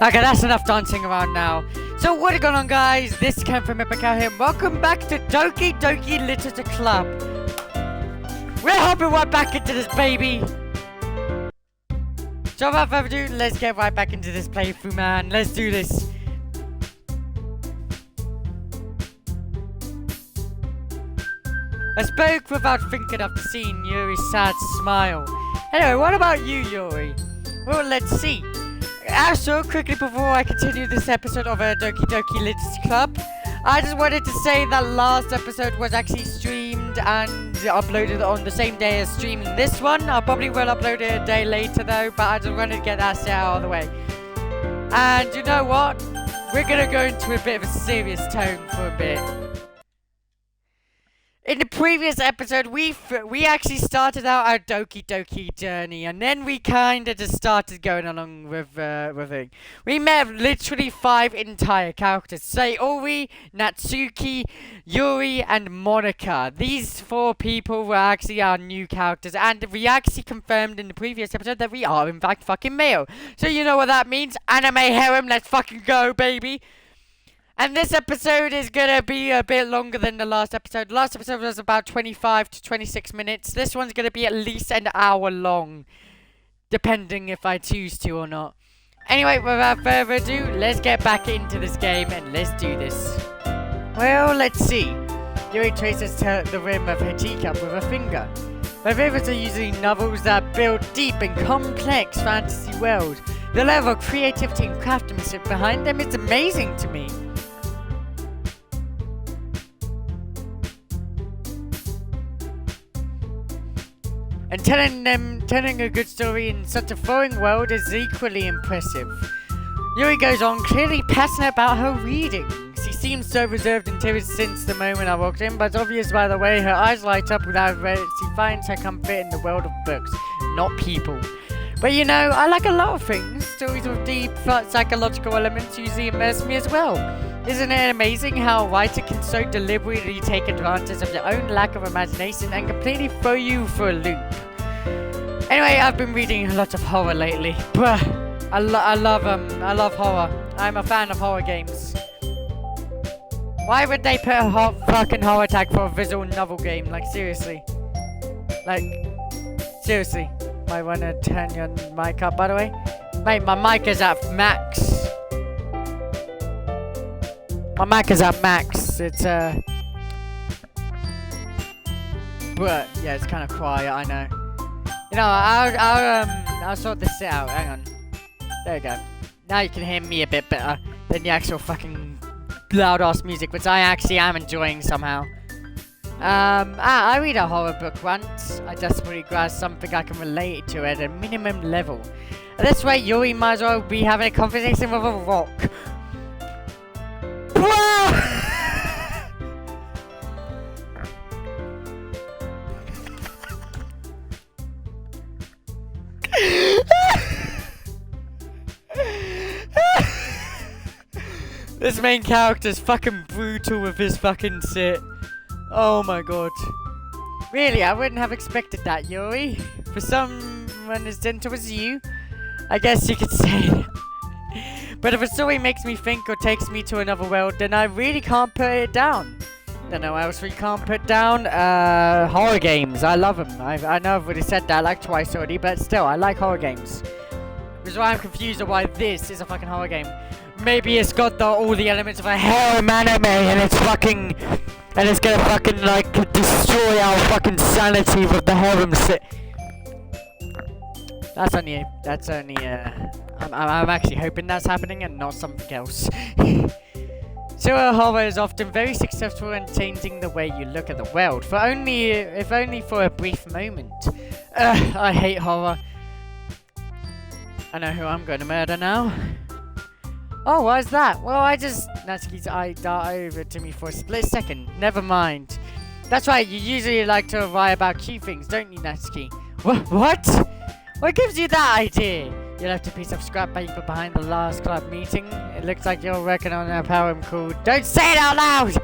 Okay, that's enough dancing around now. So what is going on, guys? This is Ken from Epical here. Welcome back to Doki Doki Literature Club. We're hopping right back into this, baby. So without further ado, let's get right back into this playthrough, man. Let's do this. I spoke without thinking after seeing Yuri's sad smile. Anyway, what about you, Yuri? Well, let's see. Also, quickly before I continue this episode of Doki Doki Literature Club, I just wanted to say that last episode was actually streamed and uploaded on the same day as streaming this one. I probably will upload it a day later though, but I just wanted to get that out of the way. And you know what? We're gonna go into a bit of a serious tone for a bit. In the previous episode, we actually started out our Doki Doki journey, and then we kind of just started going along with it. We met literally 5 entire characters: Sayori, Natsuki, Yuri, and Monika. These 4 people were actually our new characters, and we actually confirmed in the previous episode that we are in fact fucking male. So you know what that means? Anime harem, let's fucking go, baby! And this episode is gonna be a bit longer than the last episode. The last episode was about 25 to 26 minutes. This one's gonna be at least an hour long, depending if I choose to or not. Anyway, without further ado, let's get back into this game and let's do this. Well, let's see. Yuri traces the rim of her teacup with her finger. My favorites are usually novels that build deep and complex fantasy worlds. The level of creativity and craftsmanship behind them is amazing to me. And telling a good story in such a foreign world is equally impressive. Yuri goes on, clearly passionate about her reading. She seems so reserved and timid since the moment I walked in, but it's obvious by the way her eyes light up without read. She finds her comfort in the world of books, not people. But you know, I like a lot of things. Stories with deep psychological elements usually immerse me as well. Isn't it amazing how a writer can so deliberately take advantage of your own lack of imagination and completely throw you for a loop? Anyway, I've been reading a lot of horror lately. Bruh, I love horror. I'm a fan of horror games. Why would they put a fucking horror tag for a visual novel game? Like, seriously. Like, seriously. Might wanna turn your mic up, by the way. Mate, my mic is at max. My mic is at max. It's but yeah, it's kind of quiet. I know. You know, I'll sort this out. Hang on. There we go. Now you can hear me a bit better than the actual fucking loud ass music, which I actually am enjoying somehow. I read a horror book once. I desperately grasp something I can relate to at a minimum level. At this rate, Yuri might as well be having a conversation with a rock. This main character's fucking brutal with his fucking sit. Oh my god. Really, I wouldn't have expected that, Yuri. For someone as gentle as you, I guess you could say. But if a story makes me think or takes me to another world, then I really can't put it down. Don't know what else we can't put down. Horror games. I love them. I know I've already said that like twice already, but still, I like horror games. Which is why I'm confused of why this is a fucking horror game. Maybe it's got all the elements of a harem anime and it's fucking... And it's gonna fucking like destroy our fucking sanity with the harem sit. That's only I'm actually hoping that's happening and not something else. So horror is often very successful in changing the way you look at the world, if only for a brief moment. I hate horror. I know who I'm going to murder now. Oh, why's that? Well, Natsuki's eye darted over to me for a split second. Never mind. That's right, you usually like to write about cute things, don't you, Natsuki? What? What gives you that idea? You left a piece of scrap paper behind the last club meeting. It looks like you're working on a poem called... Don't say it out loud!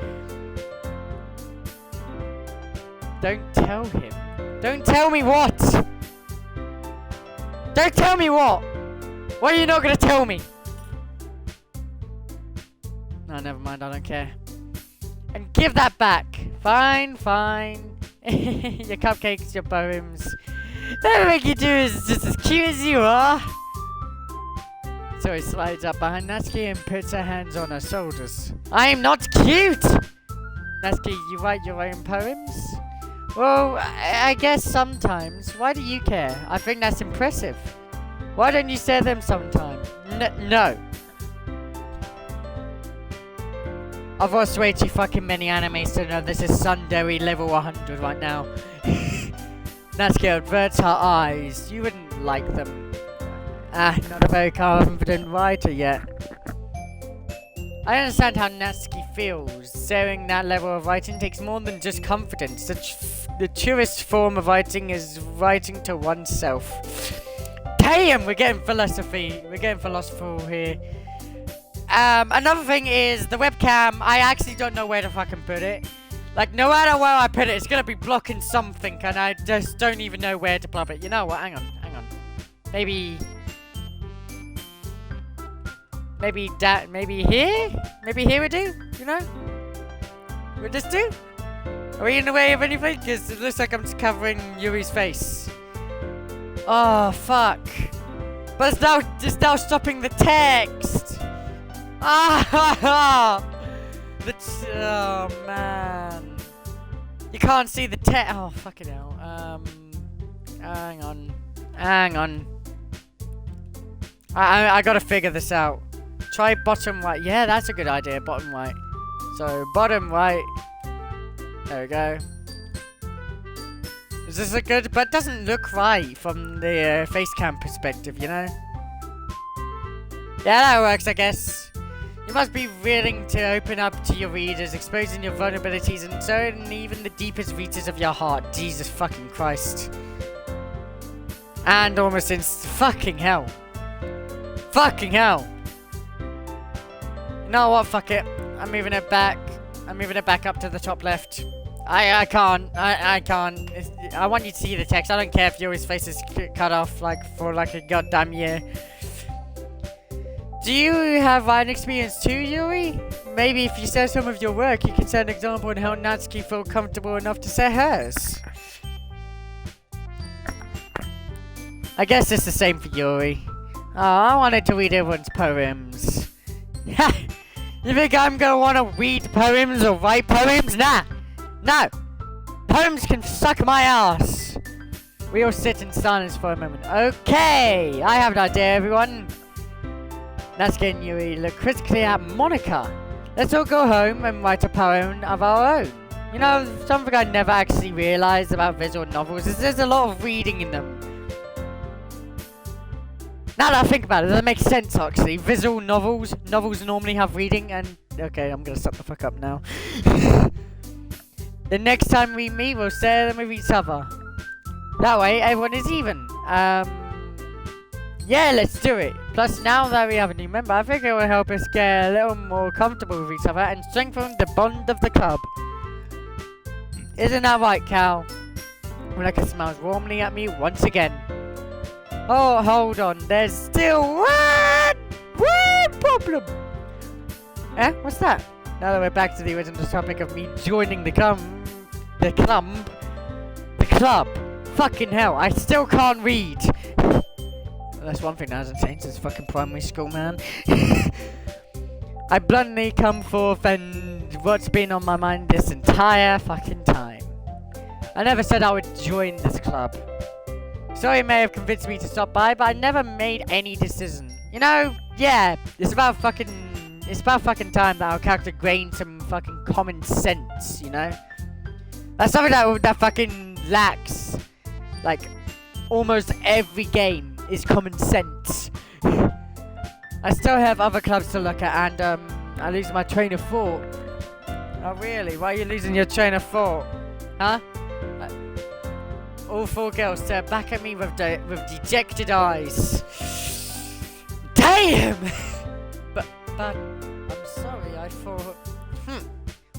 Don't tell him. Don't tell me what? Don't tell me what? What are you not gonna tell me? No, never mind, I don't care. And give that back. Fine, fine. Your cupcakes, your poems. Everything you do is just as cute as you are. So he slides up behind Natsuki and puts her hands on her shoulders. I am not cute! Natsuki, you write your own poems? Well, I guess sometimes. Why do you care? I think that's impressive. Why don't you say them sometime? No. I've watched way too fucking many animes to know this is Sundari level 100 right now. Natsuki averts her eyes. You wouldn't like them. Not a very confident writer yet. I understand how Natsuki feels. Sharing that level of writing takes more than just confidence. The truest form of writing is writing to oneself. Damn, we're getting philosophy. We're getting philosophical here. Another thing is the webcam. I actually don't know where to fucking put it. Like, no matter where I put it, it's gonna be blocking something, and I just don't even know where to plug it. You know what? Hang on. Maybe here? Maybe here we do? You know? Would this do? Are we in the way of anything? Because it looks like I'm just covering Yuri's face. Oh, fuck. But it's now stopping the text. Ah! Oh, man. You can't see the text. Oh, fucking hell. Hang on. I gotta figure this out. Try bottom right. Yeah, that's a good idea. Bottom right. So, bottom right. There we go. Is this a good... But it doesn't look right from the face cam perspective, you know? Yeah, that works, I guess. You must be willing to open up to your readers, exposing your vulnerabilities and showing even the deepest reaches of your heart. Jesus fucking Christ. And almost in fucking hell. Fucking hell. You know what? Fuck it. I'm moving it back. I'm moving it back up to the top left. I can't. I can't. I want you to see the text. I don't care if Yuri's face is cut off like for like a goddamn year. Do you have writing experience too, Yuri? Maybe if you share some of your work, you can set an example on how Natsuki felt comfortable enough to say hers. I guess it's the same for Yuri. Oh, I wanted to read everyone's poems. You think I'm gonna want to read poems or write poems? Nah! No! Poems can suck my ass! We all sit in silence for a moment. Okay! I have an idea, everyone. Natsuki and Yuri look critically at Monica. Let's all go home and write a poem of our own. You know, something I never actually realized about visual novels is there's a lot of reading in them. Now that I think about it, that makes sense actually. Visual novels normally have reading and... Okay, I'm gonna shut the fuck up now. The next time we meet, we'll share them with each other. That way, everyone is even. Yeah, let's do it. Plus, now that we have a new member, I think it will help us get a little more comfortable with each other and strengthen the bond of the club. Isn't that right, Cal? Monica smiles warmly at me once again. Oh, hold on. There's still one problem. Eh? What's that? Now that we're back to the original topic of me joining the club. Fucking hell, I still can't read. That's one thing that hasn't changed since fucking primary school, man. I bluntly come forth and what's been on my mind this entire fucking time. I never said I would join this club. Sorry, may have convinced me to stop by, but I never made any decision. You know, yeah, it's about fucking time that our character gained some fucking common sense, you know? That's something that fucking lacks. Like, almost every game is common sense. I still have other clubs to look at, and I lose my train of thought. Oh really? Why are you losing your train of thought? Huh? All four girls stare back at me with dejected eyes. Damn! but I'm sorry, I thought...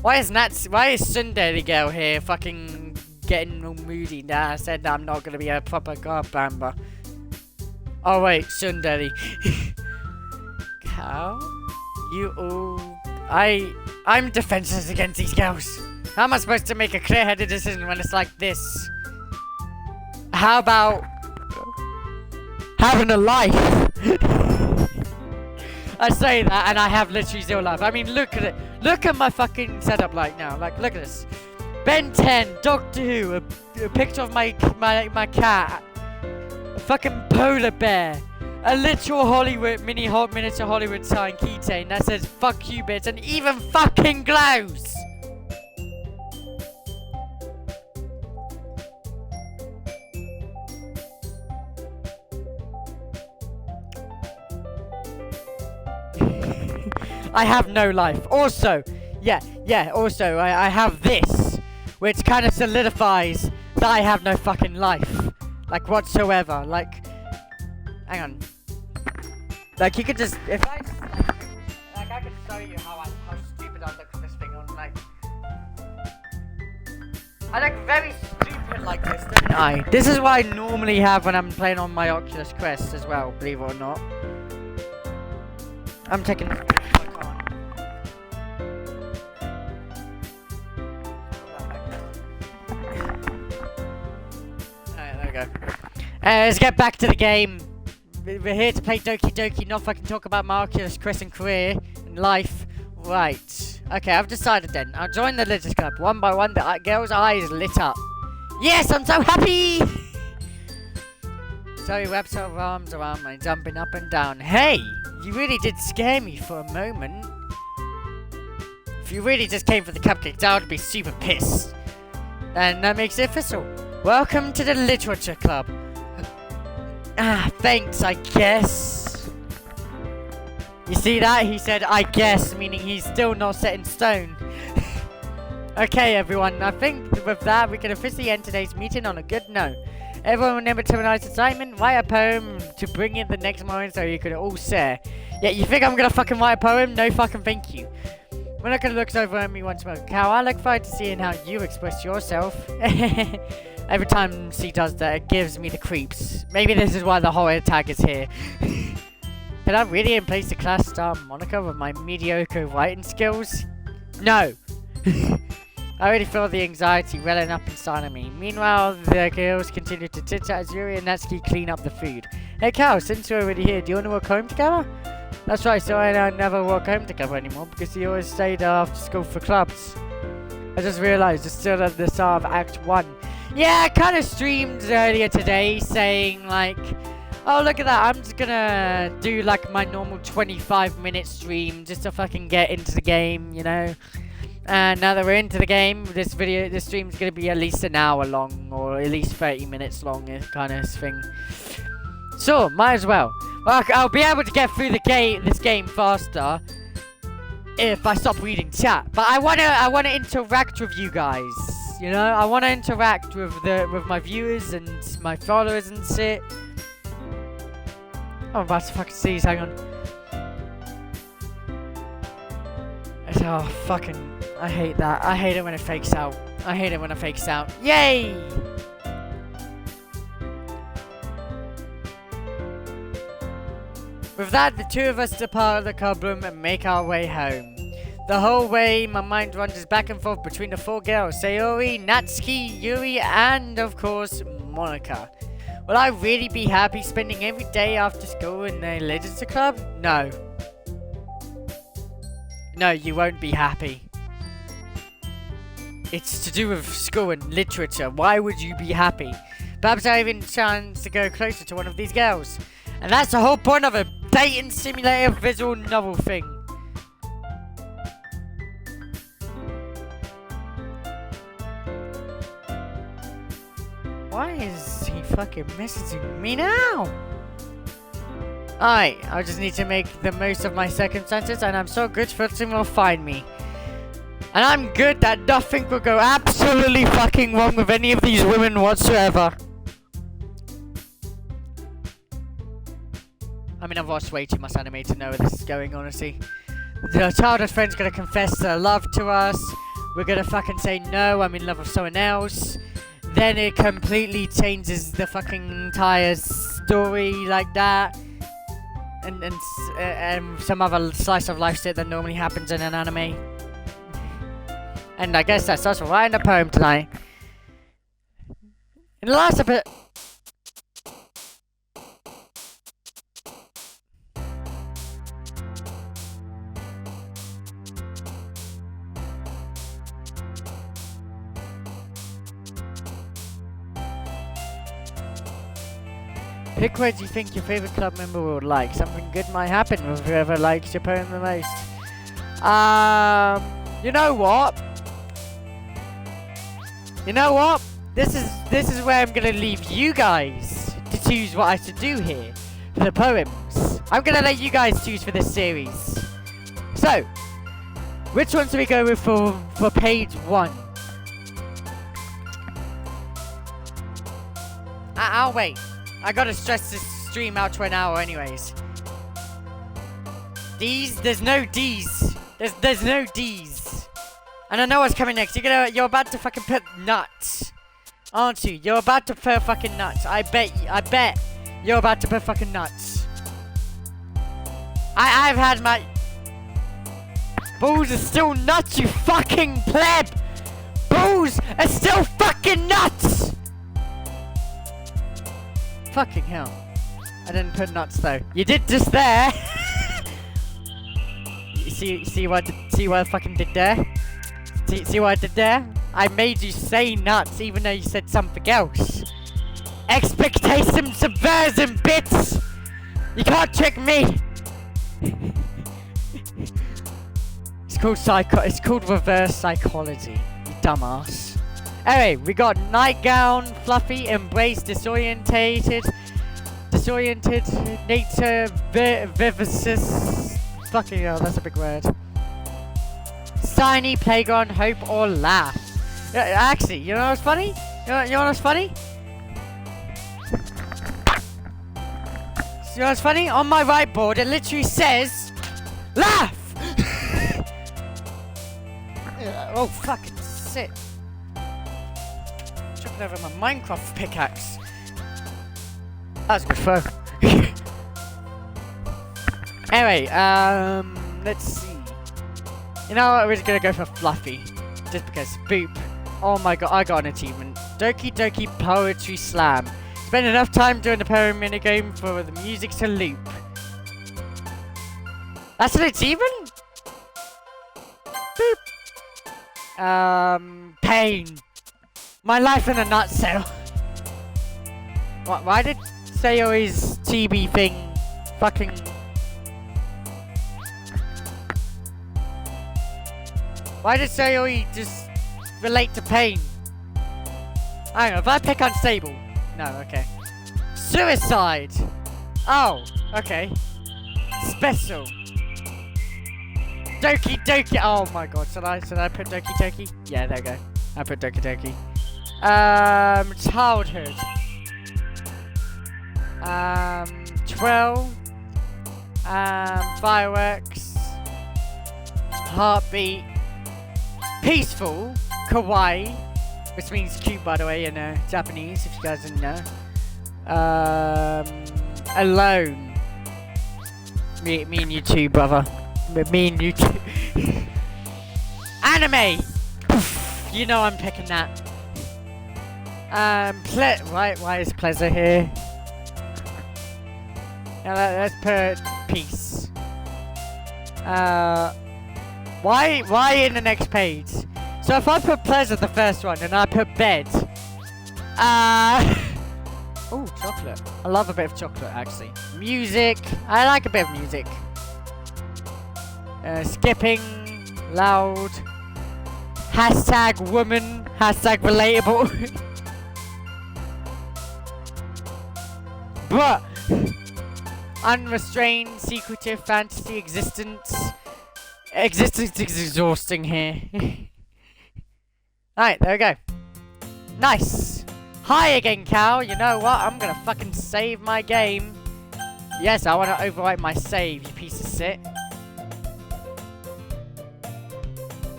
Why is Sundari girl here fucking getting all moody now? I said that I'm not gonna be a proper god member. Oh wait, Sundari. How? You all I'm defenseless against these girls. How am I supposed to make a clear-headed decision when it's like this? How about having a life? I say that and I have literally zero life. I mean, look at it. Look at my fucking setup like now. Like, look at this. Ben 10, Doctor Who, a picture of my cat, a fucking polar bear, a literal Hollywood miniature Hollywood sign keychain that says "fuck you, bitch," and even fucking glows. I have no life. Also, also, I have this, which kind of solidifies that I have no fucking life. Like, whatsoever. Like, hang on. Like, you could just, if I just, like, I could show you how stupid I look with this thing on, like, I look very stupid like this, don't I? This is what I normally have when I'm playing on my Oculus Quest as well, believe it or not. I'm taking... Let's get back to the game. We're here to play Doki Doki, not fucking talk about my Oculus Quest and career and life. Right. Okay, I've decided then. I'll join the Religious Club. One by one, the girl's eyes lit up. Yes, I'm so happy! So he wraps her arms around me, jumping up and down. Hey, you really did scare me for a moment. If you really just came for the cupcakes, I would be super pissed. And that makes it official. Welcome to the Literature Club. Ah, thanks, I guess. You see that? He said, I guess, meaning he's still not set in stone. Okay, everyone, I think with that, we can officially end today's meeting on a good note. Everyone remember tonight's assignment? Write a poem to bring in the next morning so you can all share. Yeah, you think I'm gonna fucking write a poem? No fucking thank you. We're not gonna look over at me once more. Cow, I look forward to seeing how you express yourself. Every time she does that, it gives me the creeps. Maybe this is why the horror tag is here. Can I really replace the class star moniker with my mediocre writing skills? No! I already feel the anxiety welling up inside of me. Meanwhile, the girls continue to chit-chat as Yuri and Natsuki clean up the food. Hey Cal, since you're already here, do you want to walk home together? That's right, so I never walk home together anymore because you always stayed after school for clubs. I just realised it's still at the start of Act 1. Yeah, I kind of streamed earlier today saying like, oh look at that, I'm just gonna do like my normal 25-minute stream just to fucking get into the game, you know? And now that we're into the game, this stream's gonna be at least an hour long, or at least 30 minutes long, kind of thing. So, might as well. Well, I'll be able to get through this game faster if I stop reading chat. But I wanna interact with you guys. You know, I wanna interact with my viewers and my followers and shit. I'm about to fucking sneeze. Hang on. Oh fucking. I hate that. I hate it when it fakes out. I hate it when it fakes out. Yay! With that, the two of us depart the club room and make our way home. The whole way, my mind wanders back and forth between the four girls, Sayori, Natsuki, Yuri, and of course, Monica. Will I really be happy spending every day after school in the literature club? No. No, you won't be happy. It's to do with school and literature. Why would you be happy? Perhaps I have even a chance to go closer to one of these girls. And that's the whole point of a dating simulator visual novel thing. Why is he fucking messaging me now? Alright, I just need to make the most of my circumstances, and I'm so good something will find me. And I'm good that nothing will go absolutely fucking wrong with any of these women whatsoever. I mean, I've watched way too much anime to know where this is going, honestly. The childhood friend's gonna confess their love to us. We're gonna fucking say, no, I'm in love with someone else. Then it completely changes the fucking entire story like that. and some other slice of life shit that normally happens in an anime. And I guess that's us writing a poem tonight. In the last episode. Pick words you think your favorite club member would like. Something good might happen with whoever likes your poem the most. You know what? You know what? This is where I'm gonna leave you guys to choose what I should do here for the poems. I'm gonna let you guys choose for this series. So, which ones do we go with for page 1? I'll wait. I gotta stress this stream out to an hour anyways. D's? There's no D's. There's no D's. And I know what's coming next. You're about to fucking put nuts. Aren't you? You're about to put fucking nuts. I bet you're about to put fucking nuts. I've had my balls are still nuts, you fucking pleb! Balls are still fucking nuts! Fucking hell. I didn't put nuts though. You did just there. see what I fucking did there? See what I did there? I made you say nuts even though you said something else. Expectation subversion, bitch! You can't trick me! It's called reverse psychology, you dumbass. Anyway, we got nightgown, fluffy, embrace, disoriented, nature, vivacious. Fucking hell, that's a big word. Shiny, playground, hope, or laugh. Yeah, actually, you know what's funny? You know what's funny? You know what's funny? On my whiteboard, it literally says, laugh! Oh, fuck, shit. Tripping over my Minecraft pickaxe. That was a good throw. Anyway, let's see. You know what, we're just gonna go for Fluffy. Just because, boop. Oh my god, I got an achievement. Doki Doki Poetry Slam. Spend enough time doing the poem minigame for the music to loop. That's an achievement? Boop. Pain. My life in a nutshell. Why did Sayori's chibi thing fucking... Why did Sayori just relate to pain? Hang on, if I pick unstable. No, okay. Suicide! Oh, okay. Special. Doki Doki. Oh my god, should I put Doki Doki? Yeah, there we go. I put Doki Doki. Childhood. 12. Fireworks. Heartbeat. Peaceful. Kawaii. Which means cute, by the way, in Japanese, if you guys didn't know. Alone. Me and you too, brother. Me and you too. Anime! You know I'm picking that. Why is pleasure here? Now let's put peace. Why in the next page? So if I put pleasure the first one and I put bed. Oh, chocolate. I love a bit of chocolate actually. Music. I like a bit of music. Skipping. Loud. Hashtag woman. Hashtag relatable. But unrestrained, secretive, fantasy, existence. Existence is exhausting here. Alright, there we go. Nice. Hi again, Cal. You know what? I'm gonna fucking save my game. Yes, I wanna overwrite my save, you piece of shit.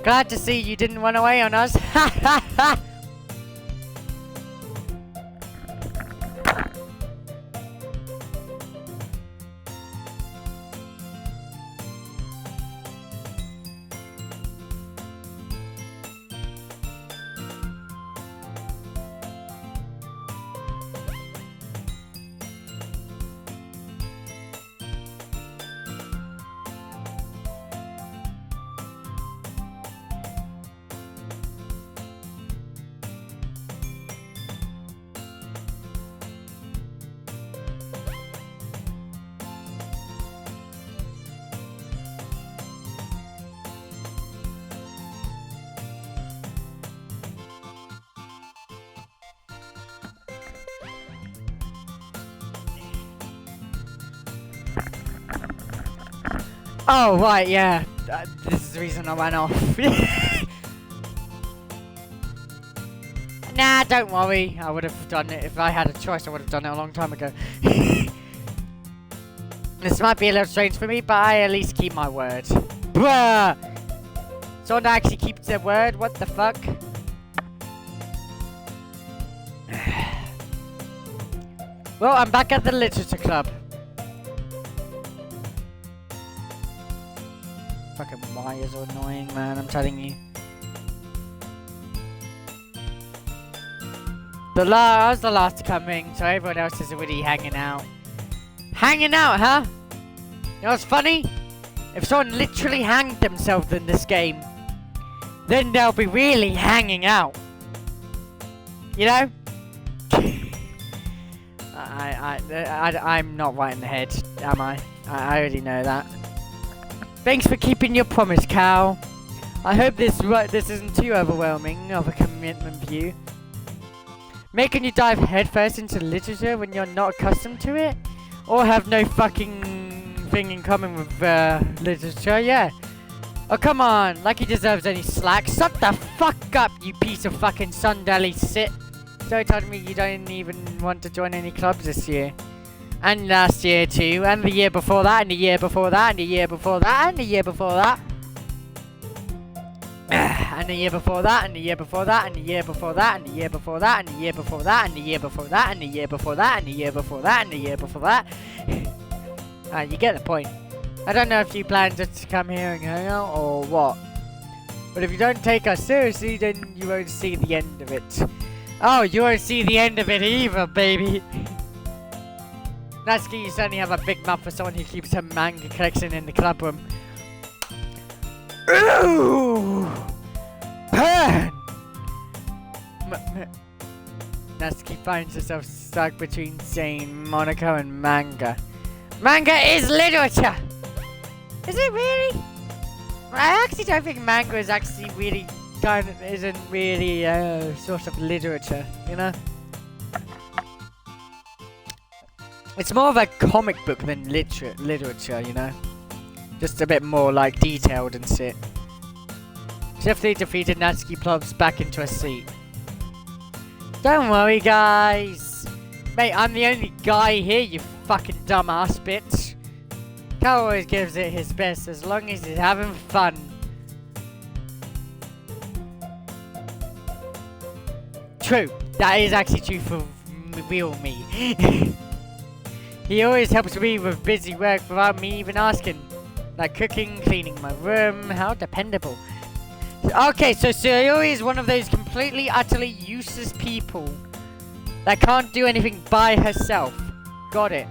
Glad to see you didn't run away on us. Ha ha ha! Oh, right, yeah. This is the reason I ran off. Nah, don't worry. I would have done it. If I had a choice, I would have done it a long time ago. This might be a little strange for me, but I at least keep my word. Bruh! Someone actually keeps their word? What the fuck? Well, I'm back at the literature club. Fucking wires are annoying, man, I'm telling you. I was the last to come in, so everyone else is already hanging out. Hanging out, huh? You know what's funny? If someone literally hanged themselves in this game, then they'll be really hanging out. You know? I'm not right in the head, am I? I already know that. Thanks for keeping your promise, Cal. I hope this isn't too overwhelming of a commitment for you. Making you dive headfirst into literature when you're not accustomed to it? Or have no fucking thing in common with literature, yeah. Oh, come on, like he deserves any slack. Shut the fuck up, you piece of fucking Sundally shit. Don't tell me you don't even want to join any clubs this year. And last year too, and the year before that, and the year before that, and the year before that, and the year before that. And the year before that, and the year before that, and the year before that, and the year before that, and the year before that, and the year before that, and the year before that, and the year before that, and the year before that. You get the point. I don't know if you plan just to come here and hang out or what. But if you don't take us seriously, then you won't see the end of it. Oh, you won't see the end of it either, baby. Natsuki, you certainly have a big mouth for someone who keeps her manga collection in the club room. Ooh! Burn! Natsuki finds herself stuck between saying Monaco and manga. Manga is literature! Is it really? I actually don't think manga is actually really isn't really a sort of literature, you know? It's more of a comic book than literature, you know? Just a bit more like detailed and shit. Swiftly defeated Natsuki plops back into a seat. Don't worry, guys. Mate, I'm the only guy here, you fucking dumbass bitch. Cal always gives it his best as long as he's having fun. True. That is actually true for real me. He always helps me with busy work without me even asking. Like cooking, cleaning my room. How dependable. Okay, so Sayori is one of those completely, utterly useless people that can't do anything by herself. Got it.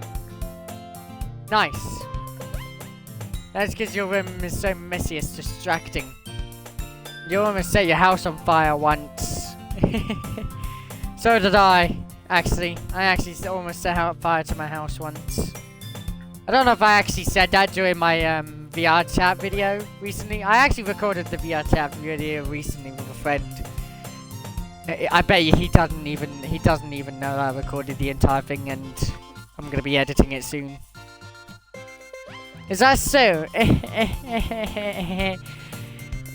Nice. That's because your room is so messy, it's distracting. You almost set your house on fire once. So did I, actually. I actually almost set out fire to my house once. I don't know if I actually said that during my VR chat video recently. I actually recorded the VR chat video recently with a friend. I bet you he doesn't even know I recorded the entire thing, and I'm gonna be editing it soon. Is that so?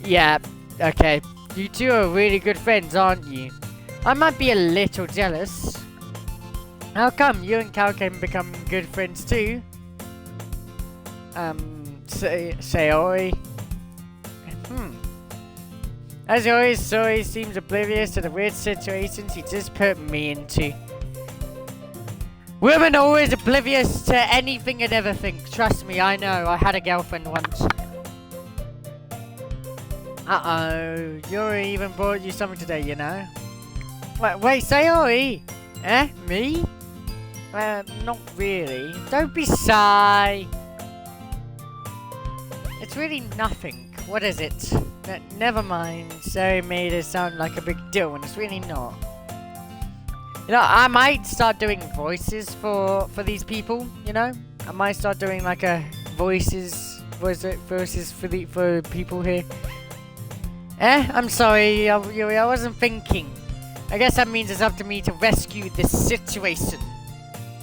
Yeah, okay. You two are really good friends, aren't you? I might be a little jealous. How come you and Cal can become good friends too? Sayori. As always, Sayori seems oblivious to the weird situations he just put me into. Women are always oblivious to anything and everything. Trust me, I know. I had a girlfriend once. Uh-oh. Yuri even brought you something today, you know? Wait, Sayori? Eh? Me? Not really. Don't be shy. It's really nothing. What is it? Never mind. Sayori made it sound like a big deal when it's really not. You know, I might start doing voices for these people, you know? I might start doing like a voices for people here. I'm sorry, Yuri, I wasn't thinking. I guess that means it's up to me to rescue this situation.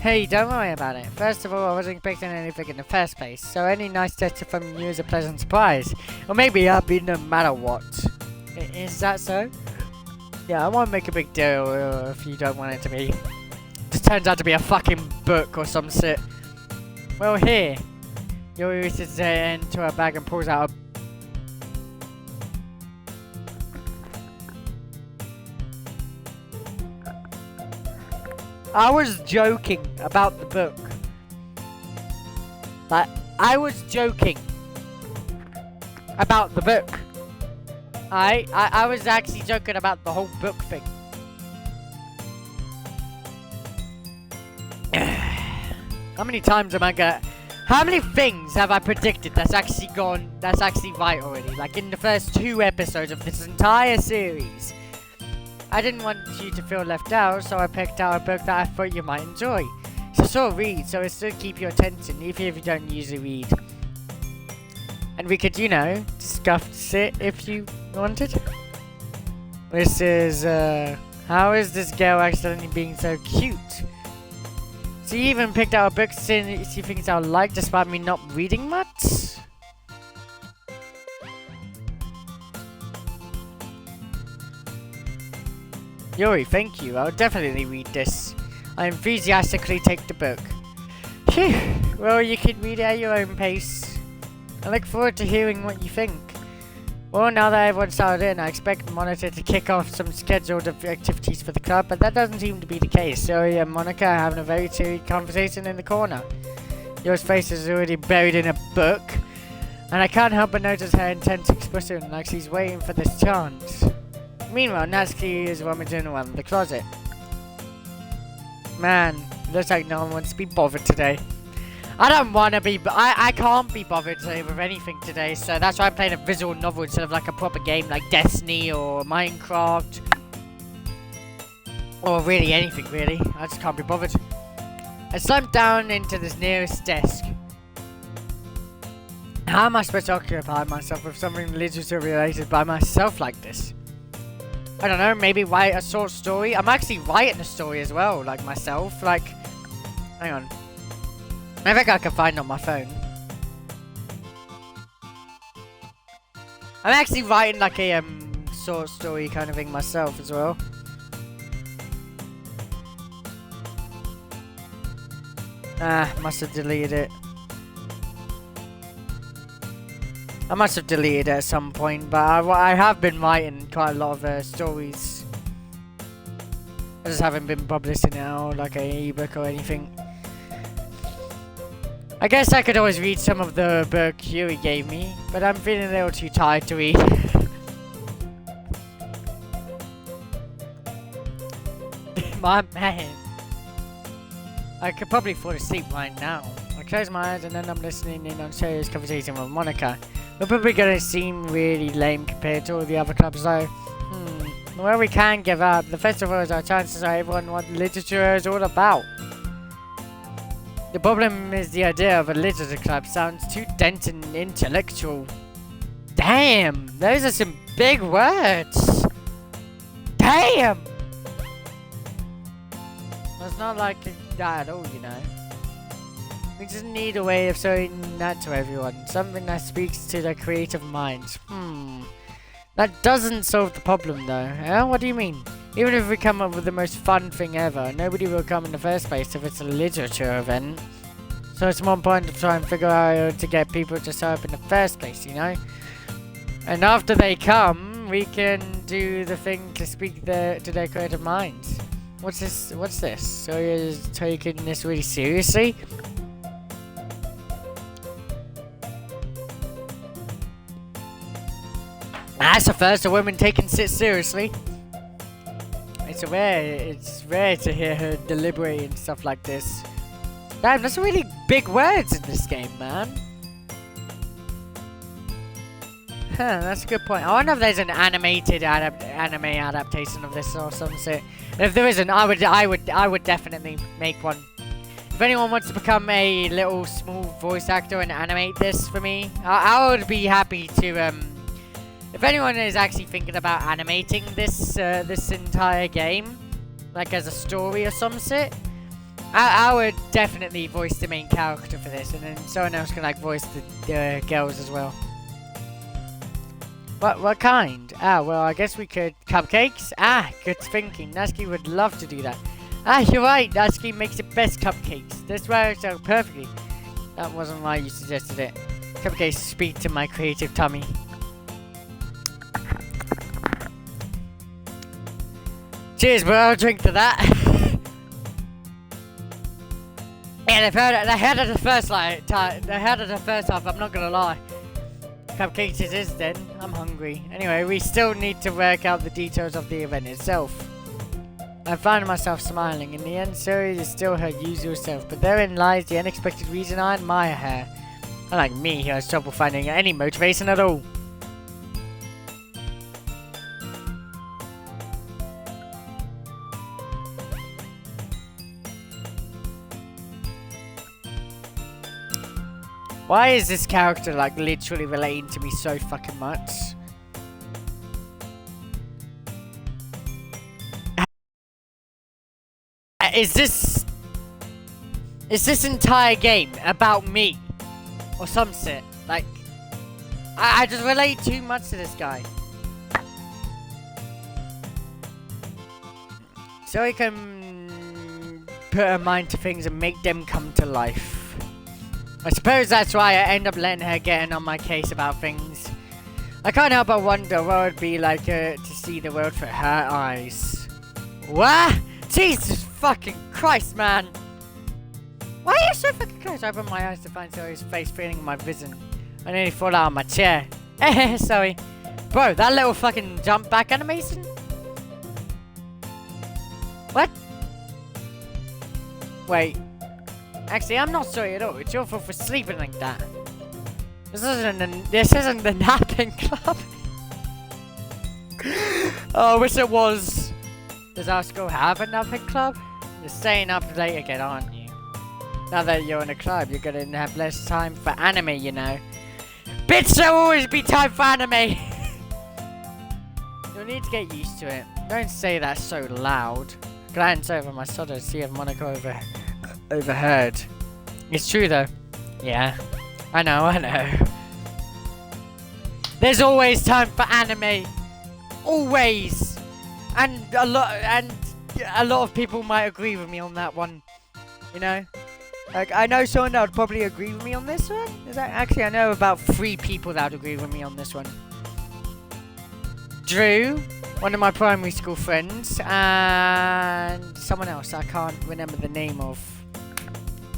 Hey, don't worry about it. First of all, I wasn't expecting anything in the first place, so any nice gesture from you is a pleasant surprise. Or maybe happy no matter what. Is that so? Yeah, I won't make a big deal if you don't want it to be. Just turns out to be a fucking book or some shit. Well, here. Yuri reaches into her bag and pulls out a... I was joking about the book. Like, I was joking about the book. I was actually joking about the whole book thing. How many times am I gonna... How many things have I predicted that's actually right already? Like in the first 2 episodes of this entire series. I didn't want you to feel left out, so I picked out a book that I thought you might enjoy. It's a short read, so it still keep your attention, even if you don't usually read. And we could, you know, discuss it if you wanted. This is, how is this girl accidentally being so cute? So you even picked out a book saying she thinks I'll like despite me not reading much? Yuri, thank you. I'll definitely read this. I enthusiastically take the book. Phew. Well, you can read it at your own pace. I look forward to hearing what you think. Well, now that everyone's started in, I expect Monica to kick off some scheduled activities for the club, but that doesn't seem to be the case. Zoe and Monica are having a very serious conversation in the corner. Yours face is already buried in a book, and I can't help but notice her intense expression, like she's waiting for this chance. Meanwhile, Natsuki is rummaging around the closet. Man, looks like no one wants to be bothered today. I don't want to be, I can't be bothered today with anything today, so that's why I'm playing a visual novel instead of like a proper game like Destiny or Minecraft. Or really anything, really. I just can't be bothered. I slumped down into this nearest desk. How am I supposed to occupy myself with something literature related by myself like this? I don't know, maybe write a short story? I'm actually writing a story as well, like myself, like... Hang on. I think I can find it on my phone. I'm actually writing like a short story kind of thing myself as well. Must have deleted it. I must have deleted it at some point, but I have been writing quite a lot of stories. I just haven't been publishing it out like an ebook or anything. I guess I could always read some of the book Yuri gave me, but I'm feeling a little too tired to read. My man. I could probably fall asleep right now. I close my eyes and then I'm listening in on serious conversation with Monica. We're probably gonna seem really lame compared to all the other clubs though. Well, we can't give up. The festival is our chance to show everyone what literature is all about. The problem is the idea of a literature club sounds too dense and intellectual. Damn, those are some big words. Damn! It's not like that at all, you know. We just need a way of showing that to everyone. Something that speaks to their creative minds. That doesn't solve the problem though. What do you mean? Even if we come up with the most fun thing ever, nobody will come in the first place if it's a literature event. So it's more important to try and figure out how to get people to show up in the first place, you know? And after they come, we can do the thing to speak to their creative minds. What's this? What's this? So you're taking this really seriously? That's the first a woman taken shit seriously. It's rare to hear her deliberate and stuff like this. Damn, that's really big words in this game, man. Huh, that's a good point. I wonder if there's an animated anime adaptation of this or some shit. And if there isn't, I would definitely make one. If anyone wants to become a little small voice actor and animate this for me, I would be happy to. If anyone is actually thinking about animating this this entire game, like as a story or some shit, I would definitely voice the main character for this, and then someone else can like voice the girls as well. What kind? Ah, well, I guess we could cupcakes. Ah, good thinking. Natsuki would love to do that. Ah, you're right. Natsuki makes the best cupcakes. That's why it's so perfectly. That wasn't why you suggested it. Cupcakes speak to my creative tummy. Cheers, bro. I'll drink to that. Yeah, they had it the first half. I'm not gonna lie. Cupcakes it is then. I'm hungry. Anyway, we still need to work out the details of the event itself. I find myself smiling. In the end, Suri is still her usual self, but therein lies the unexpected reason I admire her. Unlike me, who has trouble finding any motivation at all. Why is this character like literally relating to me so fucking much? Is this entire game about me or some shit? Like, I just relate too much to this guy. So he can put her mind to things and make them come to life. I suppose that's why I end up letting her get in on my case about things. I can't help but wonder what it would be like to see the world through her eyes. What? Jesus fucking Christ, man! Why are you so fucking close? I open my eyes to find Zoe's face feeling in my vision. I nearly fall out of my chair. Sorry. Bro, that little fucking jump back animation? What? Wait. Actually, I'm not sorry at all. It's your fault for sleeping like that. This isn't the napping club. Oh, I wish it was. Does our school have a napping club? You're staying up late again, aren't you? Now that you're in a club, you're gonna have less time for anime, you know. Bitch, there'll always be time for anime. You'll need to get used to it. Don't say that so loud. Glance over my shoulder to see if Monica overheard. It's true though. Yeah. I know. There's always time for anime. Always. And a lot of people might agree with me on that one. You know? Like, I know someone that would probably agree with me on this one. Actually, I know about 3 people that would agree with me on this one. Drew, one of my primary school friends, and someone else I can't remember the name of.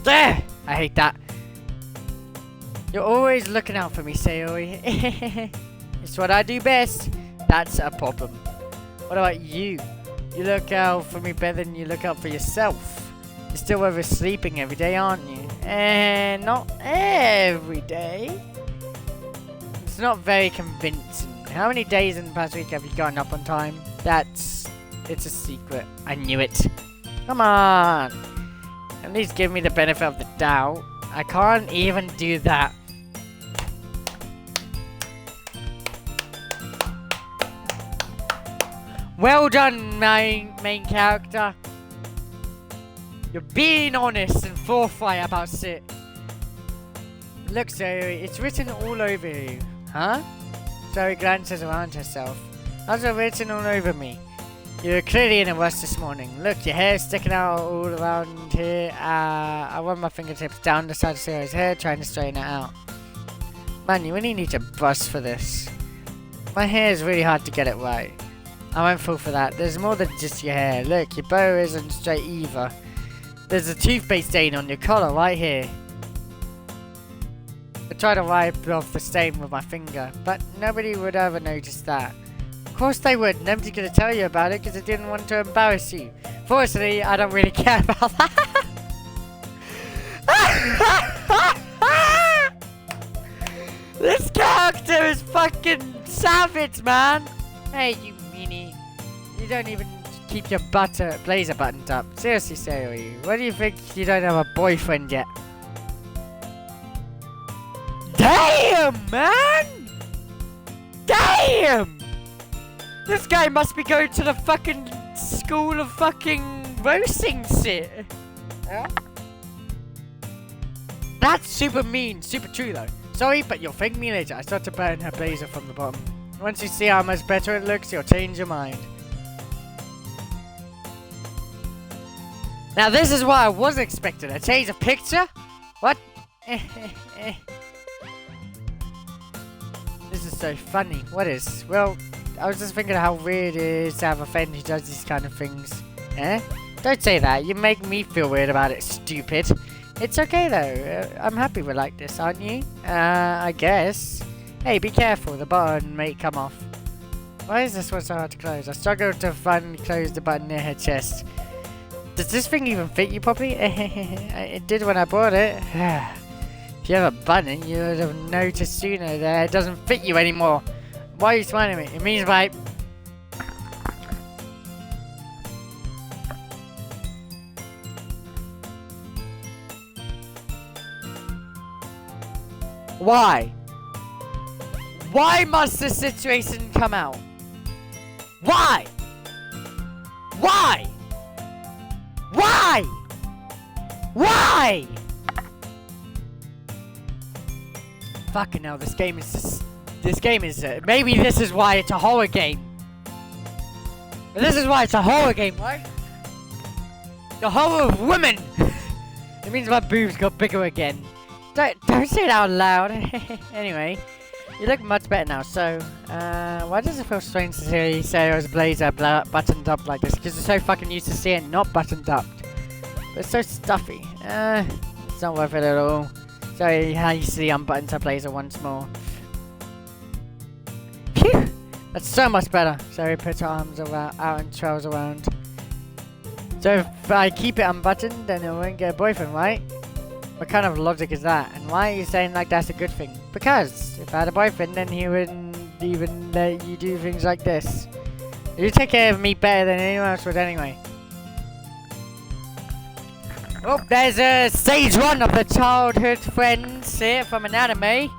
There! I hate that. You're always looking out for me, Sayori. It's what I do best. That's a problem. What about you? You look out for me better than you look out for yourself. You're still oversleeping every day, aren't you? And not every day. It's not very convincing. How many days in the past week have you gotten up on time? It's a secret. I knew it. Come on. At least give me the benefit of the doubt. I can't even do that. Well done, my main character. You're being honest and forthright about it. Look, Zoe, it's written all over you. Huh? Zoe glances around herself. Also written all over me. You're clearly in a rush this morning. Look, your hair's sticking out all around here. I run my fingertips down the side of Zoe's hair, trying to straighten it out. Man, you really need to brush for this. My hair is really hard to get it right. I won't fall for that. There's more than just your hair. Look, your bow isn't straight either. There's a toothpaste stain on your collar right here. I tried to wipe off the stain with my finger, but nobody would ever notice that. Of course they would. Nobody's going to tell you about it because I didn't want to embarrass you. Fortunately, I don't really care about that. This character is fucking savage, man. Hey, you meanie. You don't even keep your blazer buttoned up. Seriously, Sayori, what do you think you don't have a boyfriend yet? Damn, man! Damn! This guy must be going to the fucking school of fucking roasting shit. Yeah? That's super mean, super true though. Sorry, but you'll thank me later. I start to burn her blazer from the bottom. Once you see how much better it looks, you'll change your mind. Now this is what I was expecting. A change of picture? What? This is so funny. What is? Well, I was just thinking how weird it is to have a friend who does these kind of things. Eh? Don't say that. You make me feel weird about it, stupid. It's okay though. I'm happy we're like this, aren't you? I guess. Hey, be careful. The button may come off. Why is this one so hard to close? I struggled to finally close the button near her chest. Does this thing even fit you properly? It did when I bought it. If you have a button, you would have noticed sooner that it doesn't fit you anymore. Why are you smiling at me? It means by... Why? Why must this situation come out? Why? Why? Why? Why? Fucking hell, this game is just... maybe this is why it's a horror game. This is why it's a horror game, right? The horror of women! It means my boobs got bigger again. Don't say it out loud. Anyway, you look much better now, so... why does it feel strange to hear you say I was blazer buttoned up like this? Because you're so fucking used to seeing it not buttoned up. But it's so stuffy. It's not worth it at all. Sorry, how you see unbuttoned her blazer once more. Phew! That's so much better. Zoe puts her arms out and trails around. So if I keep it unbuttoned, then I won't get a boyfriend, right? What kind of logic is that? And why are you saying like that's a good thing? Because if I had a boyfriend, then he wouldn't even let you do things like this. You take care of me better than anyone else would anyway. Oh, there's stage 1 of the childhood friends here from an anime.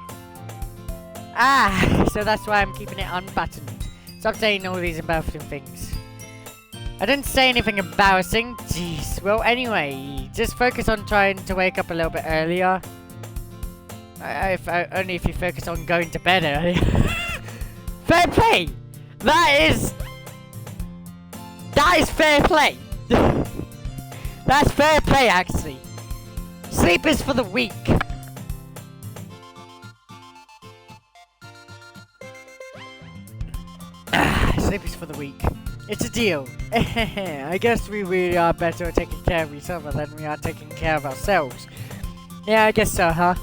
Ah, so that's why I'm keeping it unbuttoned. Stop saying all these embarrassing things. I didn't say anything embarrassing. Jeez. Well, anyway, just focus on trying to wake up a little bit earlier. Only if you focus on going to bed earlier. Fair play! That is fair play! That's fair play, actually. Sleep is for the weak. Sleep is for the weak. It's a deal. I guess we really are better at taking care of each other than we are taking care of ourselves. Yeah, I guess so, huh?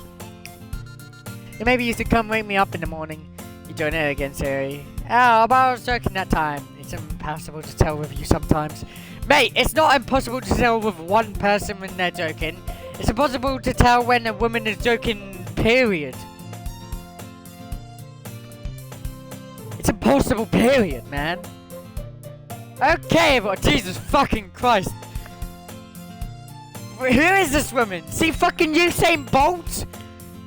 And maybe you should come wake me up in the morning. You're doing it again, Siri. Oh, but I was joking that time. It's impossible to tell with you sometimes. Mate, it's not impossible to tell with one person when they're joking. It's impossible to tell when a woman is joking, period. It's impossible, period, man. Okay, but Jesus fucking Christ. Who is this woman? See fucking Usain Bolt?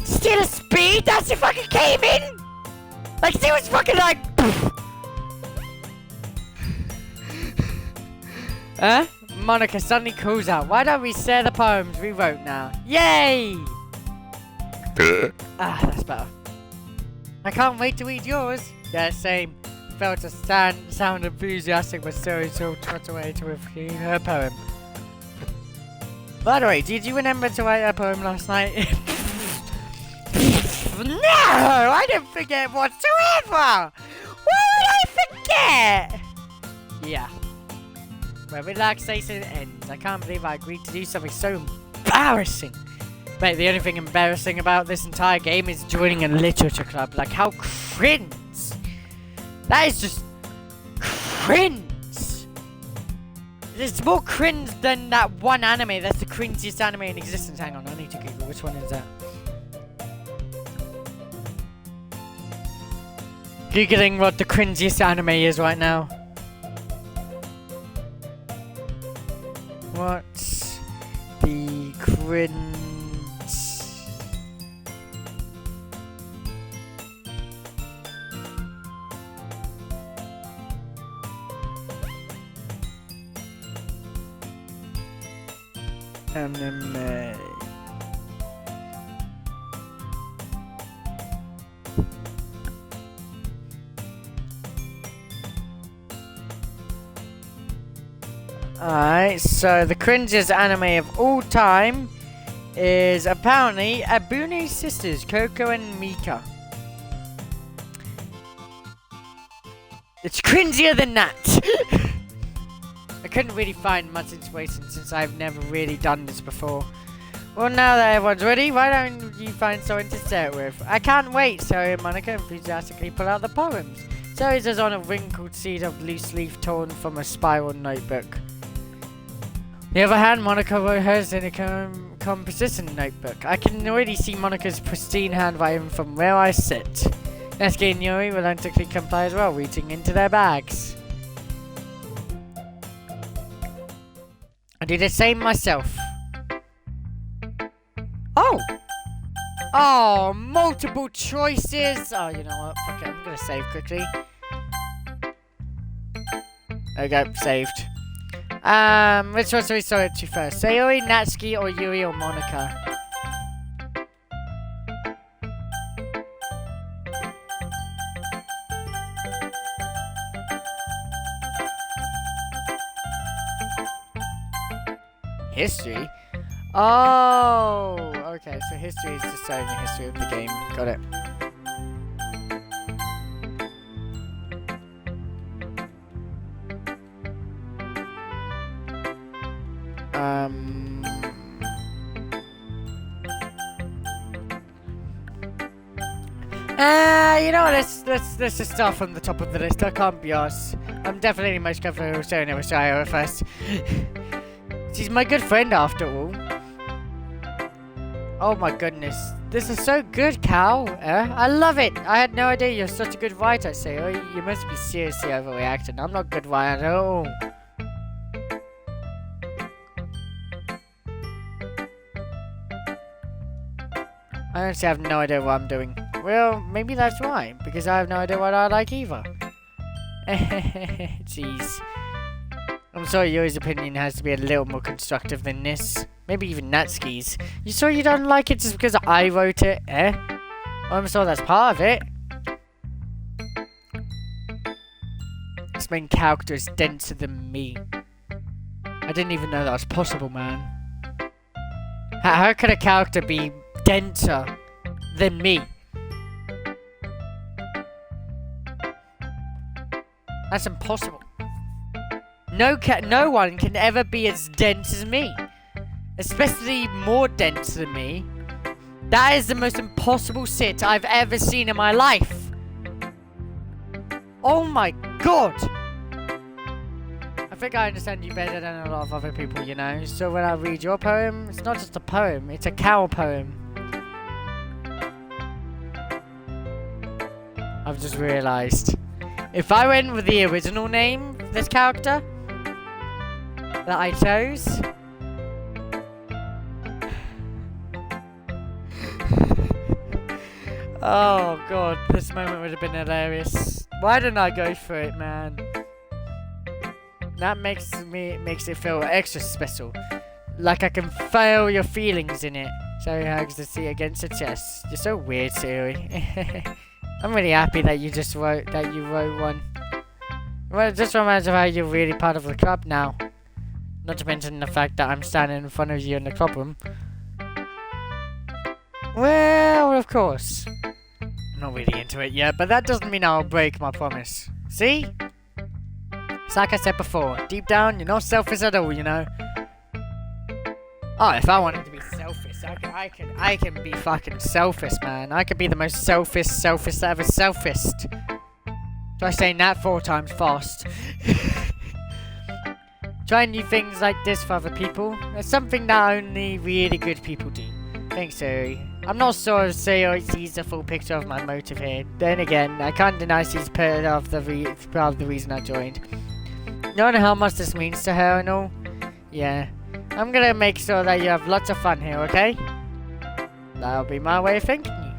See the speed that she fucking came in? Like she was fucking like... Huh? Monica suddenly calls out. Why don't we share the poems we wrote now? Yay! That's better. I can't wait to read yours. Yeah, same. Felt to sound enthusiastic, but still trot away to read her poem. By the way, did you remember to write a poem last night? No! I didn't forget whatsoever! Why would I forget? Yeah. Where relaxation ends. I can't believe I agreed to do something so embarrassing. Mate, the only thing embarrassing about this entire game is joining a literature club. Like, how cringe! That is just cringe! It's more cringe than that one anime. That's the cringiest anime in existence. Hang on, I need to Google which one is that. Googling what the cringiest anime is right now. What's the cringe? Anime. Alright, so the cringiest anime of all time is apparently Abune sisters, Coco and Mika. It's cringier than that! I couldn't really find much inspiration since I've never really done this before. Well, now that everyone's ready, why don't you find someone to start with? I can't wait, Zoe and Monica enthusiastically pull out the poems. Zoe is on a wrinkled sheet of loose leaf torn from a spiral notebook. On the other hand, Monica wrote hers in a composition notebook. I can already see Monica's pristine handwriting from where I sit. Nesky and Yuri reluctantly comply as well, reaching into their bags. I do the same myself. Oh! Oh, multiple choices! Oh, you know what? Okay, I'm gonna save quickly. There we go, saved. Which one should we start to first? Sayori, Natsuki, or Yuri, or Monica? History? Oh, okay, so history is just showing the history of the game. Got it. You know what, let's just start from the top of the list. I can't be arsed. I'm definitely most comfortable showing it with Shio first. She's my good friend after all. Oh my goodness. This is so good, Cal. I love it. I had no idea you're such a good writer, Sayo. You must be seriously overreacting. I'm not a good writer at all. I honestly have no idea what I'm doing. Well, maybe that's why. Because I have no idea what I like either. Jeez. I'm sorry, Yuri's opinion has to be a little more constructive than this. Maybe even Natsuki's. You sure you don't like it just because I wrote it, eh? I'm sure that's part of it. This main character is denser than me. I didn't even know that was possible, man. How could a character be denser than me? That's impossible. No one can ever be as dense as me. Especially more dense than me. That is the most impossible sit I've ever seen in my life. Oh my god. I think I understand you better than a lot of other people, you know. So when I read your poem, it's not just a poem, it's a cow poem. I've just realised. If I went with the original name of this character that I chose, oh god, this moment would have been hilarious. Why didn't I go for it, man? That makes it feel extra special. Like I can feel your feelings in it. So he hugs the seat against the chest. You're so weird, Siri. I'm really happy that you wrote one. Well, it just reminds me of how you're really part of the club now. Not to mention the fact that I'm standing in front of you in the club room. Well, of course. I'm not really into it yet, but that doesn't mean I'll break my promise. See? It's like I said before, deep down, you're not selfish at all, you know? Oh, if I wanted to be selfish, I can be fucking selfish, man. I could be the most selfish that ever selfished. Try saying that 4 times fast. Trying new things like this for other people. It's something that only really good people do. Thanks, Siri. I'm not sure if Siri sees the full picture of my motive here. Then again, I can't deny she's part of the reason I joined. You know how much this means to her and all? Yeah. I'm gonna make sure that you have lots of fun here, okay? That'll be my way of thanking you.